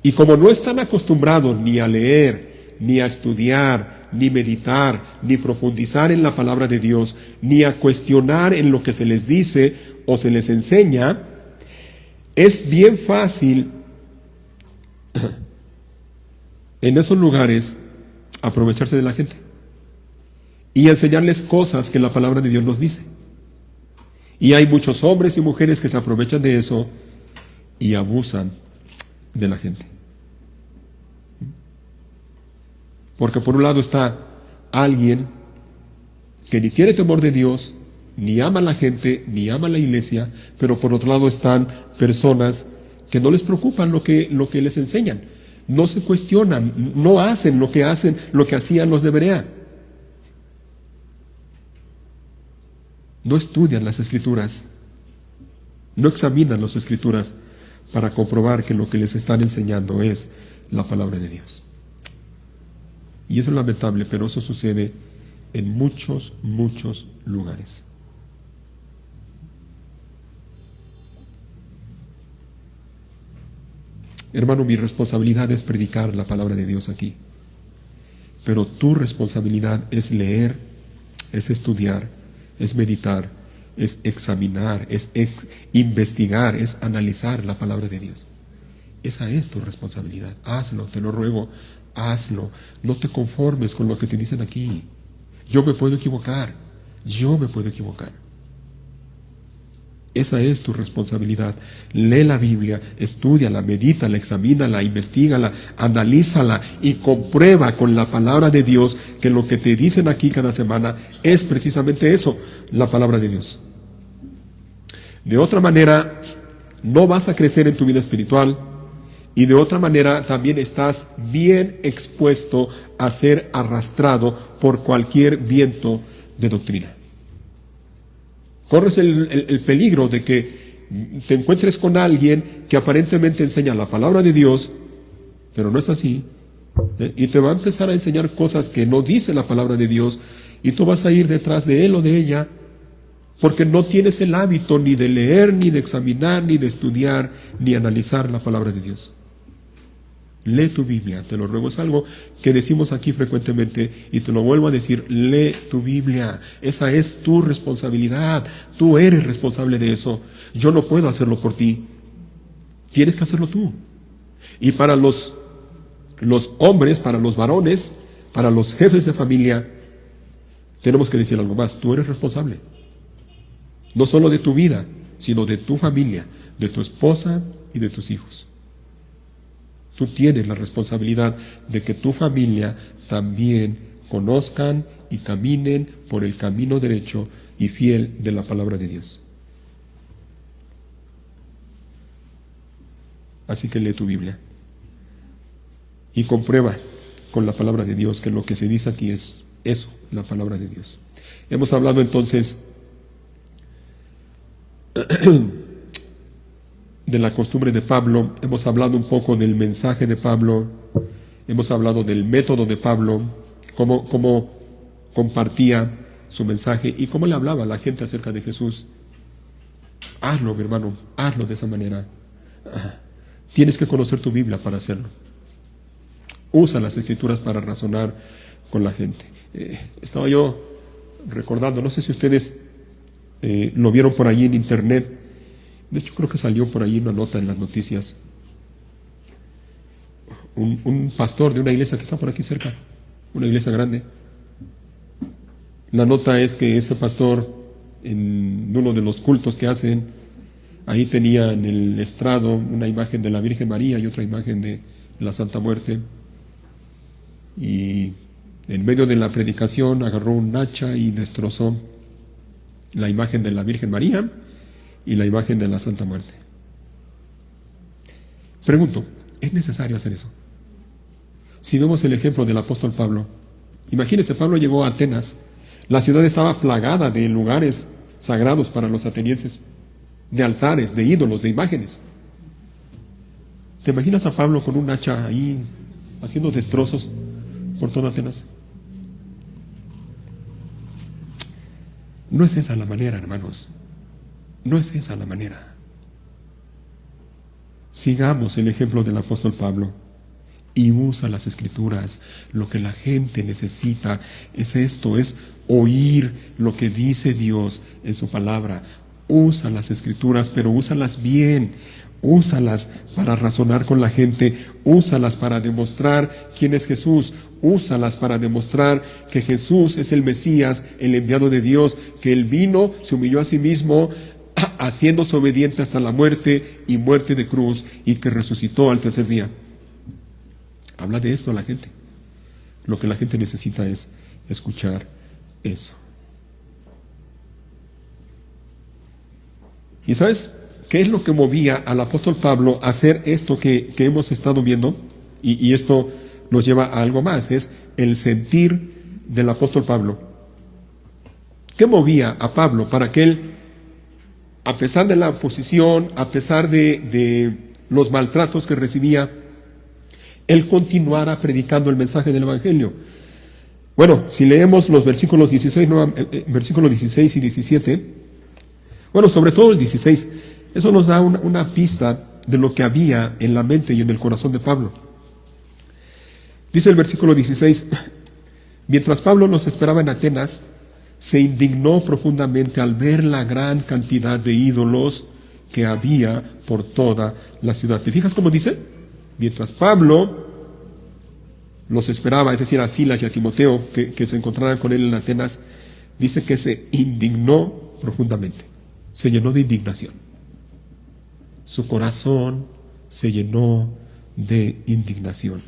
Y como no están acostumbrados ni a leer, ni a estudiar, ni meditar, ni profundizar en la palabra de Dios, ni a cuestionar en lo que se les dice o se les enseña, es bien fácil en esos lugares aprovecharse de la gente y enseñarles cosas que la palabra de Dios nos dice. Y hay muchos hombres y mujeres que se aprovechan de eso y abusan de la gente. Porque por un lado está alguien que ni tiene temor de Dios, ni ama a la gente, ni ama a la iglesia, pero por otro lado están personas que no les preocupan lo que les enseñan, no se cuestionan, no hacen lo que hacían los de Berea. No estudian las escrituras, no examinan las escrituras para comprobar que lo que les están enseñando es la palabra de Dios. Y eso es lamentable, pero eso sucede en muchos lugares. Hermano, mi responsabilidad es predicar la palabra de Dios aquí. Pero tu responsabilidad es leer, es estudiar, es meditar, es examinar, es investigar, es analizar la palabra de Dios. Esa es tu responsabilidad. Hazlo, te lo ruego, hazlo. No te conformes con lo que te dicen aquí. Yo me puedo equivocar. Esa es tu responsabilidad. Lee la Biblia, estúdiala, medítala, examínala, investígala, analízala y comprueba con la palabra de Dios que lo que te dicen aquí cada semana es precisamente eso, la palabra de Dios. De otra manera, no vas a crecer en tu vida espiritual y de otra manera también estás bien expuesto a ser arrastrado por cualquier viento de doctrina. Corres el peligro de que te encuentres con alguien que aparentemente enseña la palabra de Dios, pero no es así, y te va a empezar a enseñar cosas que no dice la palabra de Dios, y tú vas a ir detrás de él o de ella, porque no tienes el hábito ni de leer, ni de examinar, ni de estudiar, ni analizar la palabra de Dios. Lee tu Biblia, te lo ruego, es algo que decimos aquí frecuentemente y te lo vuelvo a decir, lee tu Biblia, esa es tu responsabilidad, tú eres responsable de eso, yo no puedo hacerlo por ti, tienes que hacerlo tú. Y para los hombres, para los varones, para los jefes de familia, tenemos que decir algo más, tú eres responsable, no solo de tu vida, sino de tu familia, de tu esposa y de tus hijos. Tú tienes la responsabilidad de que tu familia también conozcan y caminen por el camino derecho y fiel de la palabra de Dios. Así que lee tu Biblia y comprueba con la palabra de Dios que lo que se dice aquí es eso, la palabra de Dios. Hemos hablado entonces de la costumbre de Pablo, hemos hablado un poco del mensaje de Pablo, hemos hablado del método de Pablo, cómo compartía su mensaje y cómo le hablaba a la gente acerca de Jesús. Hazlo, mi hermano, hazlo de esa manera. Tienes que conocer tu Biblia para hacerlo. Usa las Escrituras para razonar con la gente. Estaba yo recordando, no sé si ustedes lo vieron por ahí en internet. De hecho, creo que salió por ahí una nota en las noticias. Un pastor de una iglesia que está por aquí cerca, una iglesia grande. La nota es que ese pastor, en uno de los cultos que hacen, ahí tenía en el estrado una imagen de la Virgen María y otra imagen de la Santa Muerte. Y en medio de la predicación agarró un hacha y destrozó la imagen de la Virgen María y la imagen de la Santa Muerte. Pregunto, ¿es necesario hacer eso? Si vemos el ejemplo del apóstol Pablo, imagínense, Pablo llegó a Atenas, la ciudad estaba plagada de lugares sagrados para los atenienses, de altares, de ídolos, de imágenes. ¿Te imaginas a Pablo con un hacha ahí, haciendo destrozos por toda Atenas? No es esa la manera, hermanos. No es esa la manera. Sigamos el ejemplo del apóstol Pablo y usa las Escrituras. Lo que la gente necesita es esto, es oír lo que dice Dios en su palabra. Usa las Escrituras, pero úsalas bien. Úsalas para razonar con la gente, úsalas para demostrar quién es Jesús, úsalas para demostrar que Jesús es el Mesías, el enviado de Dios, que Él vino, se humilló a sí mismo, haciéndose obediente hasta la muerte y muerte de cruz, y que resucitó al tercer día. Habla de esto a la gente. Lo que la gente necesita es escuchar eso. ¿Y sabes qué es lo que movía al apóstol Pablo a hacer esto que hemos estado viendo? Y esto nos lleva a algo más, es el sentir del apóstol Pablo. ¿Qué movía a Pablo para que él, a pesar de la oposición, a pesar de los maltratos que recibía, él continuara predicando el mensaje del Evangelio? Bueno, si leemos los versículos 16 y 17, bueno, sobre todo el 16, eso nos da una pista de lo que había en la mente y en el corazón de Pablo. Dice el versículo 16, mientras Pablo los esperaba en Atenas, se indignó profundamente al ver la gran cantidad de ídolos que había por toda la ciudad. ¿Te fijas cómo dice? Mientras Pablo los esperaba, es decir, a Silas y a Timoteo, que se encontraran con él en Atenas, dice que se indignó profundamente. se llenó de indignación. Su corazón se llenó de indignación.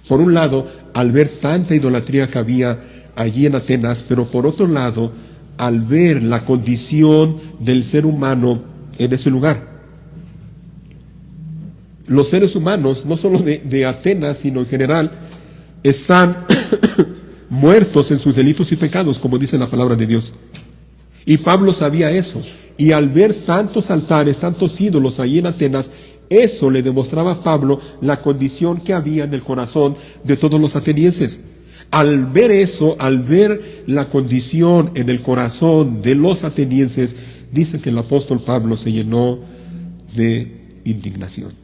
Por un lado, al ver tanta idolatría que había allí en Atenas, pero por otro lado, al ver la condición del ser humano en ese lugar. Los seres humanos, no solo de Atenas, sino en general, están muertos en sus delitos y pecados, como dice la palabra de Dios. Y Pablo sabía eso. Y al ver tantos altares, tantos ídolos allí en Atenas, eso le demostraba a Pablo la condición que había en el corazón de todos los atenienses. Al ver eso, al ver la condición en el corazón de los atenienses, dice que el apóstol Pablo se llenó de indignación.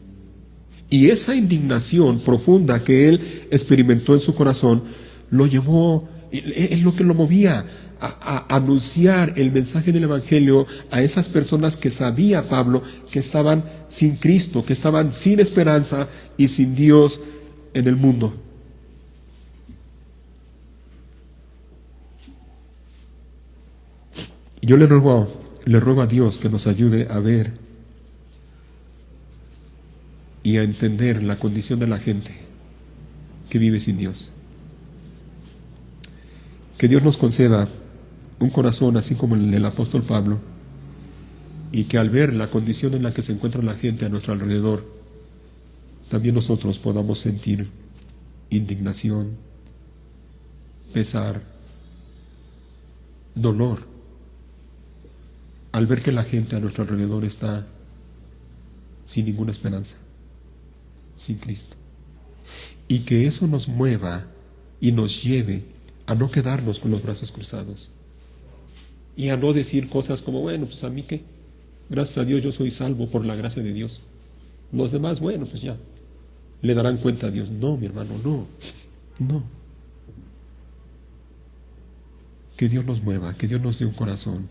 Y esa indignación profunda que él experimentó en su corazón, lo llevó, es lo que lo movía a anunciar el mensaje del Evangelio a esas personas que sabía Pablo que estaban sin Cristo, que estaban sin esperanza y sin Dios en el mundo. Yo le ruego a Dios que nos ayude a ver y a entender la condición de la gente que vive sin Dios. Que Dios nos conceda un corazón así como el del apóstol Pablo, y que al ver la condición en la que se encuentra la gente a nuestro alrededor, también nosotros podamos sentir indignación, pesar, dolor, al ver que la gente a nuestro alrededor está sin ninguna esperanza, sin Cristo. Y que eso nos mueva y nos lleve a no quedarnos con los brazos cruzados. Y a no decir cosas como, bueno, pues a mí qué, gracias a Dios yo soy salvo por la gracia de Dios. Los demás, bueno, pues ya, le darán cuenta a Dios. No, mi hermano, no. Que Dios nos mueva, que Dios nos dé un corazón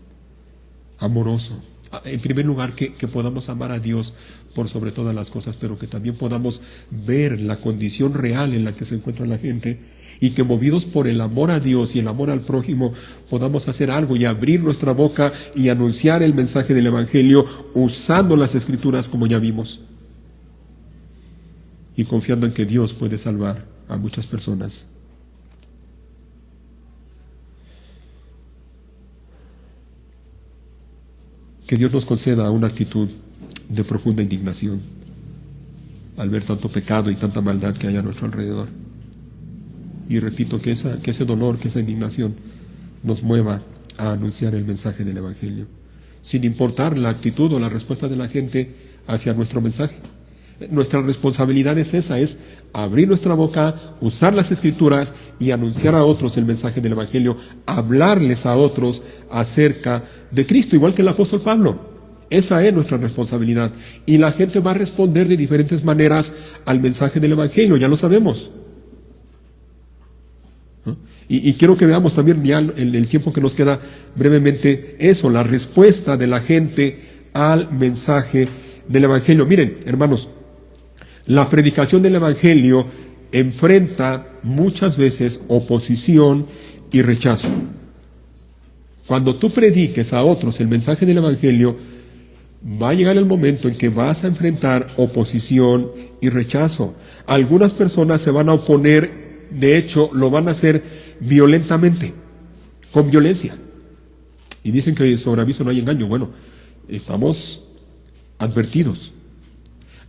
amoroso. En primer lugar, que podamos amar a Dios por sobre todas las cosas, pero que también podamos ver la condición real en la que se encuentra la gente, y que movidos por el amor a Dios y el amor al prójimo, podamos hacer algo y abrir nuestra boca y anunciar el mensaje del Evangelio usando las Escrituras como ya vimos, y confiando en que Dios puede salvar a muchas personas. Que Dios nos conceda una actitud de profunda indignación al ver tanto pecado y tanta maldad que hay a nuestro alrededor. Y repito, que ese dolor, que esa indignación nos mueva a anunciar el mensaje del Evangelio, sin importar la actitud o la respuesta de la gente hacia nuestro mensaje. Nuestra responsabilidad es esa, es abrir nuestra boca, usar las Escrituras y anunciar a otros el mensaje del Evangelio, hablarles a otros acerca de Cristo, igual que el apóstol Pablo. Esa es nuestra responsabilidad. Y la gente va a responder de diferentes maneras al mensaje del Evangelio, ya lo sabemos. Y quiero que veamos también ya en el tiempo que nos queda brevemente eso, la respuesta de la gente al mensaje del Evangelio. Miren, hermanos, la predicación del Evangelio enfrenta muchas veces oposición y rechazo. Cuando tú prediques a otros el mensaje del Evangelio, va a llegar el momento en que vas a enfrentar oposición y rechazo. Algunas personas se van a oponer. De hecho, lo van a hacer violentamente, con violencia. Y dicen que sobre aviso no hay engaño. Bueno, estamos advertidos.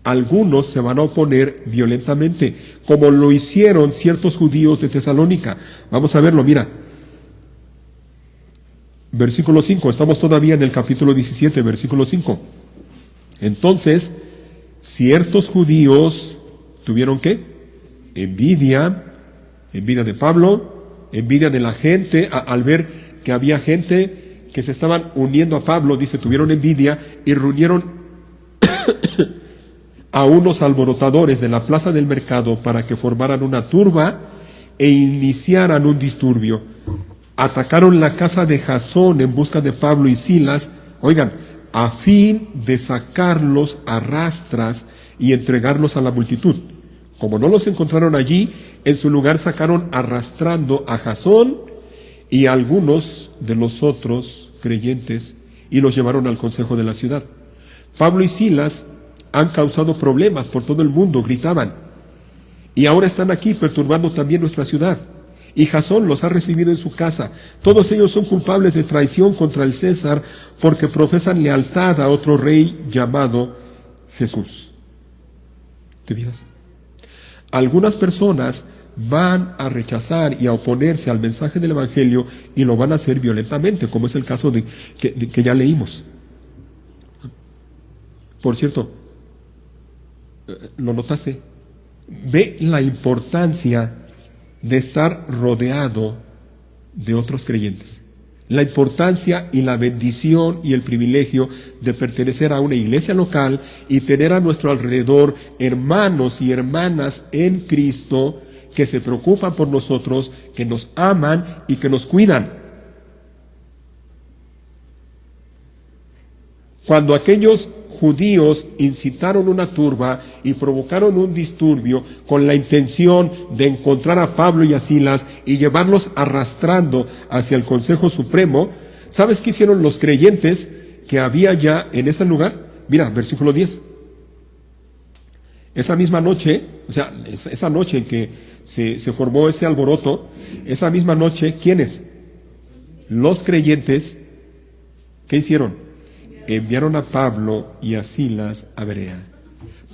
Algunos se van a oponer violentamente, como lo hicieron ciertos judíos de Tesalónica. Vamos a verlo, mira. Versículo 5, estamos todavía en el capítulo 17, versículo 5. Entonces, ciertos judíos tuvieron ¿qué? Envidia de Pablo, envidia de la gente, al ver que había gente que se estaban uniendo a Pablo, dice, tuvieron envidia y reunieron a unos alborotadores de la plaza del mercado para que formaran una turba e iniciaran un disturbio. Atacaron la casa de Jasón en busca de Pablo y Silas, oigan, a fin de sacarlos a rastras y entregarlos a la multitud. Como no los encontraron allí, en su lugar sacaron arrastrando a Jasón y a algunos de los otros creyentes y los llevaron al consejo de la ciudad. Pablo y Silas han causado problemas por todo el mundo, gritaban, y ahora están aquí perturbando también nuestra ciudad. Y Jasón los ha recibido en su casa. Todos ellos son culpables de traición contra el César porque profesan lealtad a otro rey llamado Jesús. ¿Te fijas? Algunas personas van a rechazar y a oponerse al mensaje del Evangelio y lo van a hacer violentamente, como es el caso que ya leímos. Por cierto, ¿lo notaste? Ve la importancia de estar rodeado de otros creyentes. La importancia y la bendición y el privilegio de pertenecer a una iglesia local y tener a nuestro alrededor hermanos y hermanas en Cristo que se preocupan por nosotros, que nos aman y que nos cuidan. Cuando aquellos judíos incitaron una turba y provocaron un disturbio con la intención de encontrar a Pablo y a Silas y llevarlos arrastrando hacia el Consejo Supremo, ¿sabes qué hicieron los creyentes que había ya en ese lugar? Mira, versículo 10. Esa misma noche, o sea, esa noche en que se formó ese alboroto, esa misma noche, ¿quiénes? Los creyentes, ¿qué hicieron? Enviaron a Pablo y a Silas a Berea.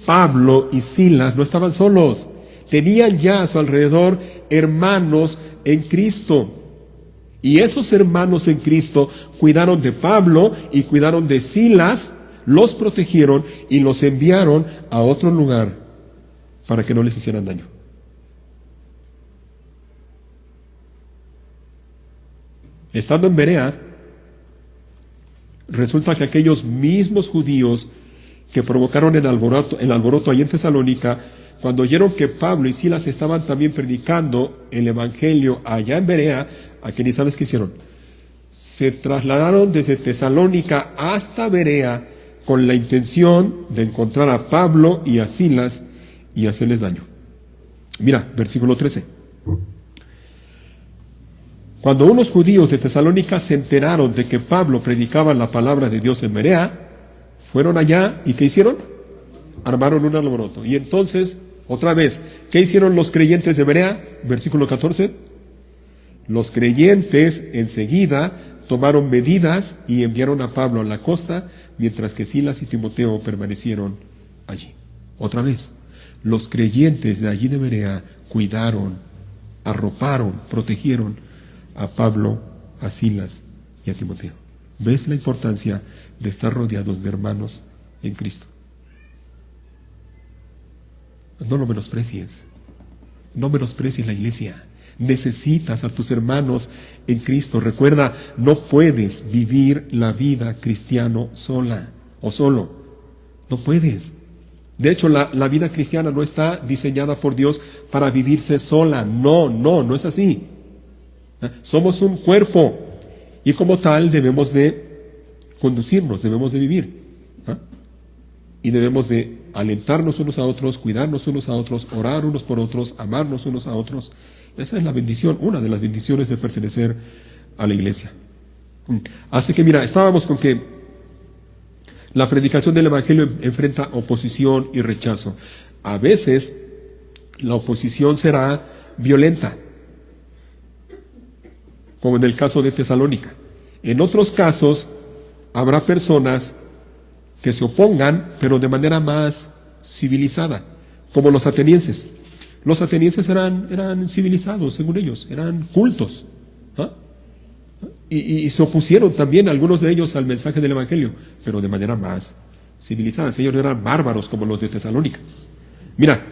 Pablo y Silas no estaban solos, tenían ya a su alrededor hermanos en Cristo. Y esos hermanos en Cristo cuidaron de Pablo y cuidaron de Silas, los protegieron y los enviaron a otro lugar para que no les hicieran daño. Estando en Berea, resulta que aquellos mismos judíos que provocaron el alboroto allí en Tesalónica, cuando oyeron que Pablo y Silas estaban también predicando el evangelio allá en Berea, ¿a qué ni sabes qué hicieron? Se trasladaron desde Tesalónica hasta Berea con la intención de encontrar a Pablo y a Silas y hacerles daño. Mira, versículo 13. Cuando unos judíos de Tesalónica se enteraron de que Pablo predicaba la palabra de Dios en Berea, fueron allá y ¿qué hicieron? Armaron un alboroto. Y entonces, otra vez, ¿qué hicieron los creyentes de Berea? Versículo 14. Los creyentes enseguida tomaron medidas y enviaron a Pablo a la costa, mientras que Silas y Timoteo permanecieron allí. Otra vez, los creyentes de allí de Berea cuidaron, arroparon, protegieron a Pablo, a Silas y a Timoteo. ¿Ves la importancia de estar rodeados de hermanos en Cristo? No lo menosprecies. No menosprecies la iglesia. Necesitas a tus hermanos en Cristo. Recuerda, no puedes vivir la vida cristiana sola o solo. No puedes. De hecho, la vida cristiana no está diseñada por Dios para vivirse sola. No es así. Somos un cuerpo y como tal debemos de conducirnos, debemos de vivir. Y debemos de alentarnos unos a otros, cuidarnos unos a otros, orar unos por otros, amarnos unos a otros. Esa es la bendición, una de las bendiciones de pertenecer a la iglesia. Así que mira, estábamos con que la predicación del evangelio enfrenta oposición y rechazo. A veces la oposición será violenta, como en el caso de Tesalónica. En otros casos habrá personas que se opongan, pero de manera más civilizada, como los atenienses. Los atenienses eran civilizados, según ellos, eran cultos. Y se opusieron también algunos de ellos al mensaje del evangelio, pero de manera más civilizada. Ellos no eran bárbaros como los de Tesalónica. Mira,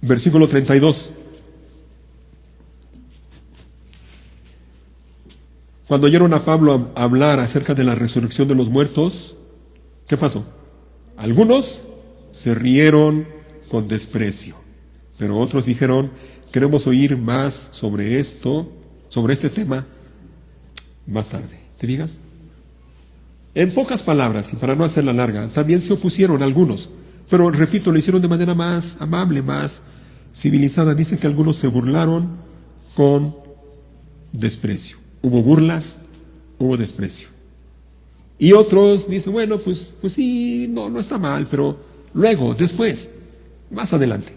versículo 32. Cuando oyeron a Pablo hablar acerca de la resurrección de los muertos, ¿qué pasó? Algunos se rieron con desprecio, pero otros dijeron, queremos oír más sobre esto, sobre este tema, más tarde. ¿Te digas? En pocas palabras, y para no hacerla larga, también se opusieron algunos, pero repito, lo hicieron de manera más amable, más civilizada. Dice que algunos se burlaron con desprecio. Hubo burlas, hubo desprecio. Y otros dicen, bueno, pues sí, no está mal, pero luego, después, más adelante.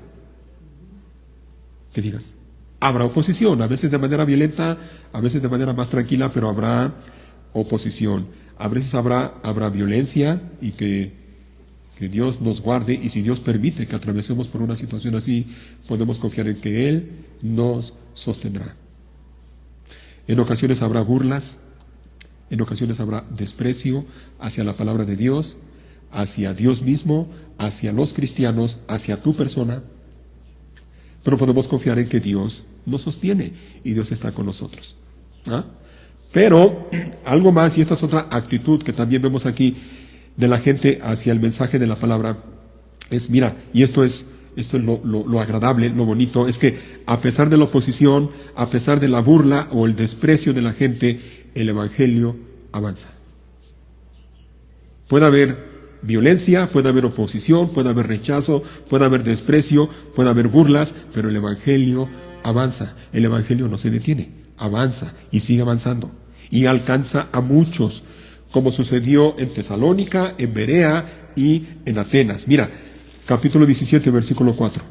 ¿Te digas? Habrá oposición, a veces de manera violenta, a veces de manera más tranquila, pero habrá oposición. A veces habrá violencia y que Dios nos guarde, y si Dios permite que atravesemos por una situación así, podemos confiar en que Él nos sostendrá. En ocasiones habrá burlas, en ocasiones habrá desprecio hacia la palabra de Dios, hacia Dios mismo, hacia los cristianos, hacia tu persona, pero podemos confiar en que Dios nos sostiene y Dios está con nosotros. ¿Ah? Pero algo más, y esta es otra actitud que también vemos aquí de la gente hacia el mensaje de la palabra, es, mira, y esto es lo agradable, lo bonito, es que a pesar de la oposición, a pesar de la burla o el desprecio de la gente, el evangelio avanza. Puede haber violencia, puede haber oposición, puede haber rechazo, puede haber desprecio, puede haber burlas, pero el evangelio avanza. El evangelio no se detiene, avanza y sigue avanzando y alcanza a muchos, como sucedió en Tesalónica, en Berea y en Atenas. Mira, capítulo 17, versículo 4.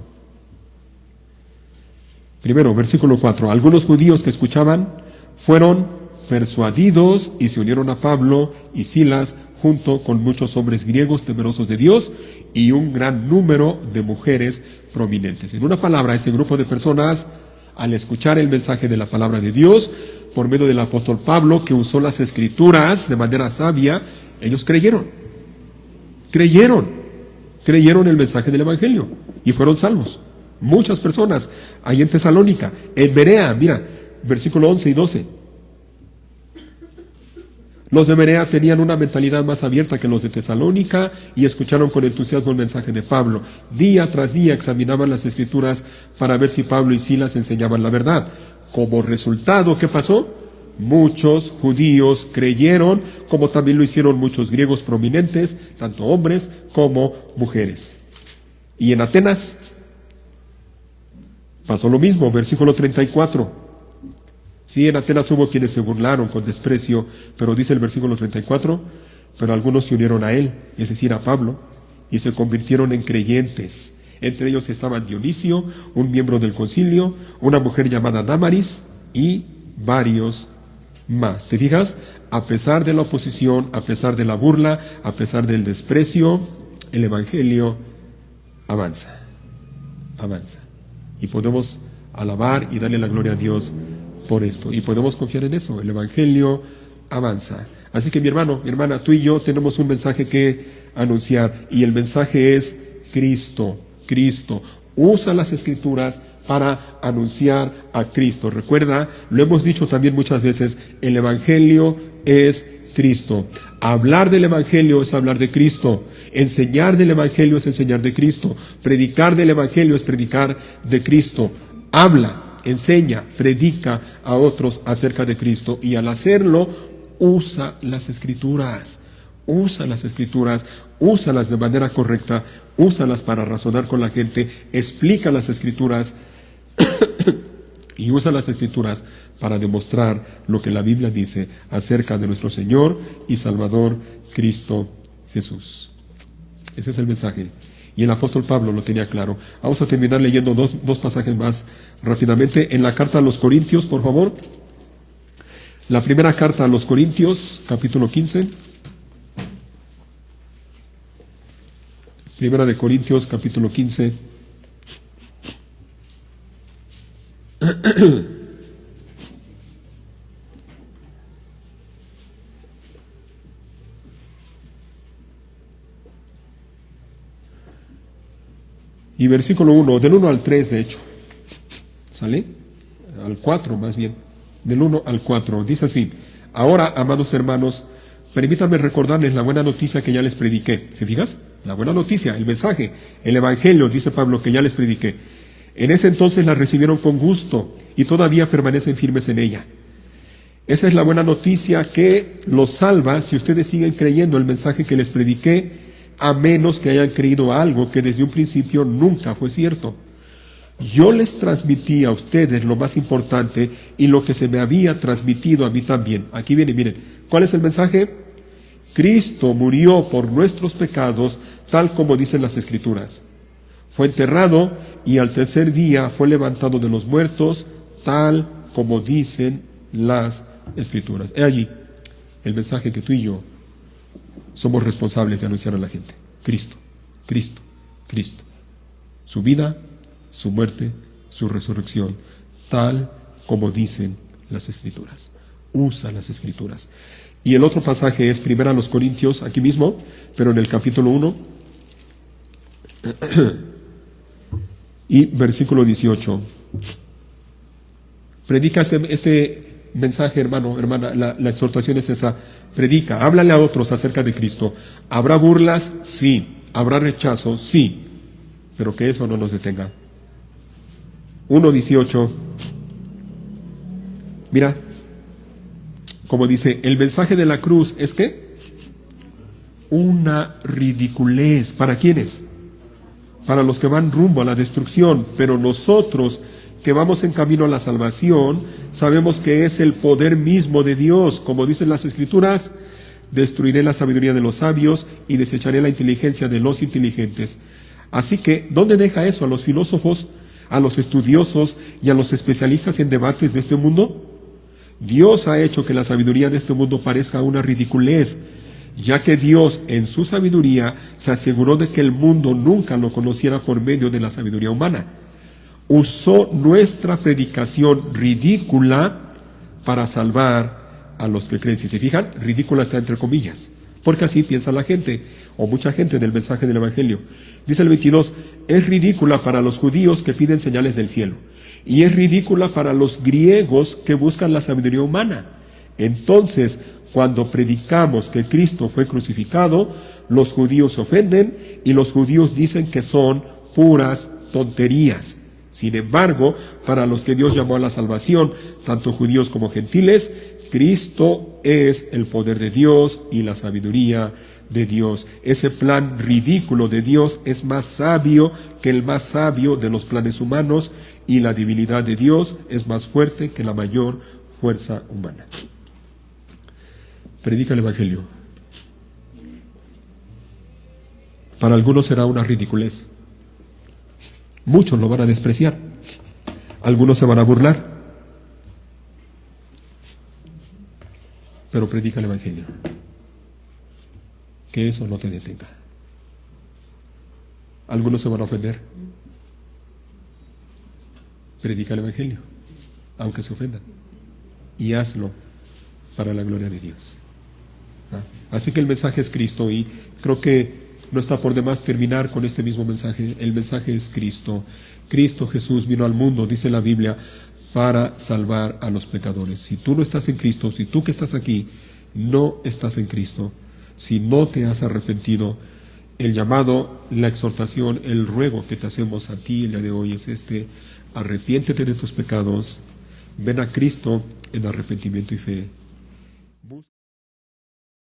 Primero, versículo 4. Algunos judíos que escuchaban fueron persuadidos y se unieron a Pablo y Silas junto con muchos hombres griegos temerosos de Dios y un gran número de mujeres prominentes. En una palabra, ese grupo de personas, al escuchar el mensaje de la palabra de Dios, por medio del apóstol Pablo, que usó las escrituras de manera sabia, ellos creyeron el mensaje del evangelio y fueron salvos. Muchas personas, ahí en Tesalónica, en Berea, mira, versículo 11 y 12. Los de Berea tenían una mentalidad más abierta que los de Tesalónica y escucharon con entusiasmo el mensaje de Pablo. Día tras día examinaban las escrituras para ver si Pablo y Silas enseñaban la verdad. Como resultado, ¿qué pasó? Muchos judíos creyeron, como también lo hicieron muchos griegos prominentes, tanto hombres como mujeres. Y en Atenas pasó lo mismo, versículo 34. Sí, en Atenas hubo quienes se burlaron con desprecio, pero dice el versículo 34, pero algunos se unieron a él, es decir, a Pablo, y se convirtieron en creyentes. Entre ellos estaban Dionisio, un miembro del concilio, una mujer llamada Dámaris y varios más. ¿Te fijas? A pesar de la oposición, a pesar de la burla, a pesar del desprecio, el evangelio avanza. Y podemos alabar y darle la gloria a Dios por esto. Y podemos confiar en eso. El evangelio avanza. Así que mi hermano, mi hermana, tú y yo tenemos un mensaje que anunciar. Y el mensaje es Cristo. Usa las escrituras para anunciar a Cristo. Recuerda, lo hemos dicho también muchas veces, el evangelio es Cristo. Hablar del evangelio es hablar de Cristo. Enseñar del evangelio es enseñar de Cristo. Predicar del evangelio es predicar de Cristo. Habla, enseña, predica a otros acerca de Cristo, y al hacerlo usa las escrituras. Úsalas de manera correcta, úsalas para razonar con la gente, explica las escrituras y usa las escrituras para demostrar lo que la Biblia dice acerca de nuestro Señor y Salvador Cristo Jesús. Ese es el mensaje. Y el apóstol Pablo lo tenía claro. Vamos a terminar leyendo dos pasajes más rápidamente. En la carta a los Corintios, por favor. La primera carta a los Corintios, capítulo 15. Primera de Corintios, capítulo 15. Y versículo 1, del 1 al 3 de hecho. ¿Sale? Al 4 más bien. Del 1 al 4. Dice así: ahora, amados hermanos, permítanme recordarles la buena noticia que ya les prediqué. ¿Se fijas? La buena noticia, el mensaje, el evangelio, dice Pablo, que ya les prediqué. En ese entonces la recibieron con gusto y todavía permanecen firmes en ella. Esa es la buena noticia que los salva si ustedes siguen creyendo el mensaje que les prediqué, a menos que hayan creído algo que desde un principio nunca fue cierto. Yo les transmití a ustedes lo más importante y lo que se me había transmitido a mí también. Aquí viene, miren, ¿cuál es el mensaje? Cristo murió por nuestros pecados, tal como dicen las Escrituras. Fue enterrado y al tercer día fue levantado de los muertos, tal como dicen las Escrituras. He allí el mensaje que tú y yo somos responsables de anunciar a la gente. Cristo, Cristo, Cristo. Su vida, su muerte, su resurrección, tal como dicen las Escrituras. Usa las Escrituras. Y el otro pasaje es 1 Corintios, aquí mismo, pero en el capítulo 1, y versículo 18. Predica este mensaje, hermano, hermana, la exhortación es esa. Predica, háblale a otros acerca de Cristo. ¿Habrá burlas? Sí. ¿Habrá rechazo? Sí. Pero que eso no nos detenga. 1:18. Mira, como dice, el mensaje de la cruz es que una ridiculez. ¿Para quiénes? Para los que van rumbo a la destrucción. Pero nosotros que vamos en camino a la salvación, sabemos que es el poder mismo de Dios. Como dicen las Escrituras, destruiré la sabiduría de los sabios y desecharé la inteligencia de los inteligentes. Así que, ¿dónde deja eso a los filósofos, a los estudiosos y a los especialistas en debates de este mundo? Dios ha hecho que la sabiduría de este mundo parezca una ridiculez, ya que Dios en su sabiduría se aseguró de que el mundo nunca lo conociera por medio de la sabiduría humana. Usó nuestra predicación ridícula para salvar a los que creen. Si se fijan, ridícula está entre comillas, porque así piensa la gente, o mucha gente del mensaje del Evangelio. Dice el 22, es ridícula para los judíos que piden señales del cielo, y es ridícula para los griegos que buscan la sabiduría humana. Entonces, cuando predicamos que Cristo fue crucificado, los judíos se ofenden y los judíos dicen que son puras tonterías. Sin embargo, para los que Dios llamó a la salvación, tanto judíos como gentiles, Cristo es el poder de Dios y la sabiduría de Dios. Ese plan ridículo de Dios es más sabio que el más sabio de los planes humanos, y la divinidad de Dios es más fuerte que la mayor fuerza humana. Predica el Evangelio. Para algunos será una ridiculez. Muchos lo van a despreciar. Algunos se van a burlar. Pero predica el Evangelio. Que eso no te detenga. Algunos se van a ofender. Predica el Evangelio, aunque se ofendan. Y hazlo para la gloria de Dios. Así que el mensaje es Cristo, y creo que no está por demás terminar con este mismo mensaje. El mensaje es Cristo. Cristo Jesús vino al mundo, dice la Biblia, para salvar a los pecadores. Si tú no estás en Cristo, si tú que estás aquí no estás en Cristo, si no te has arrepentido, el llamado, la exhortación, el ruego que te hacemos a ti el día de hoy es este: arrepiéntete de tus pecados, ven a Cristo en arrepentimiento y fe,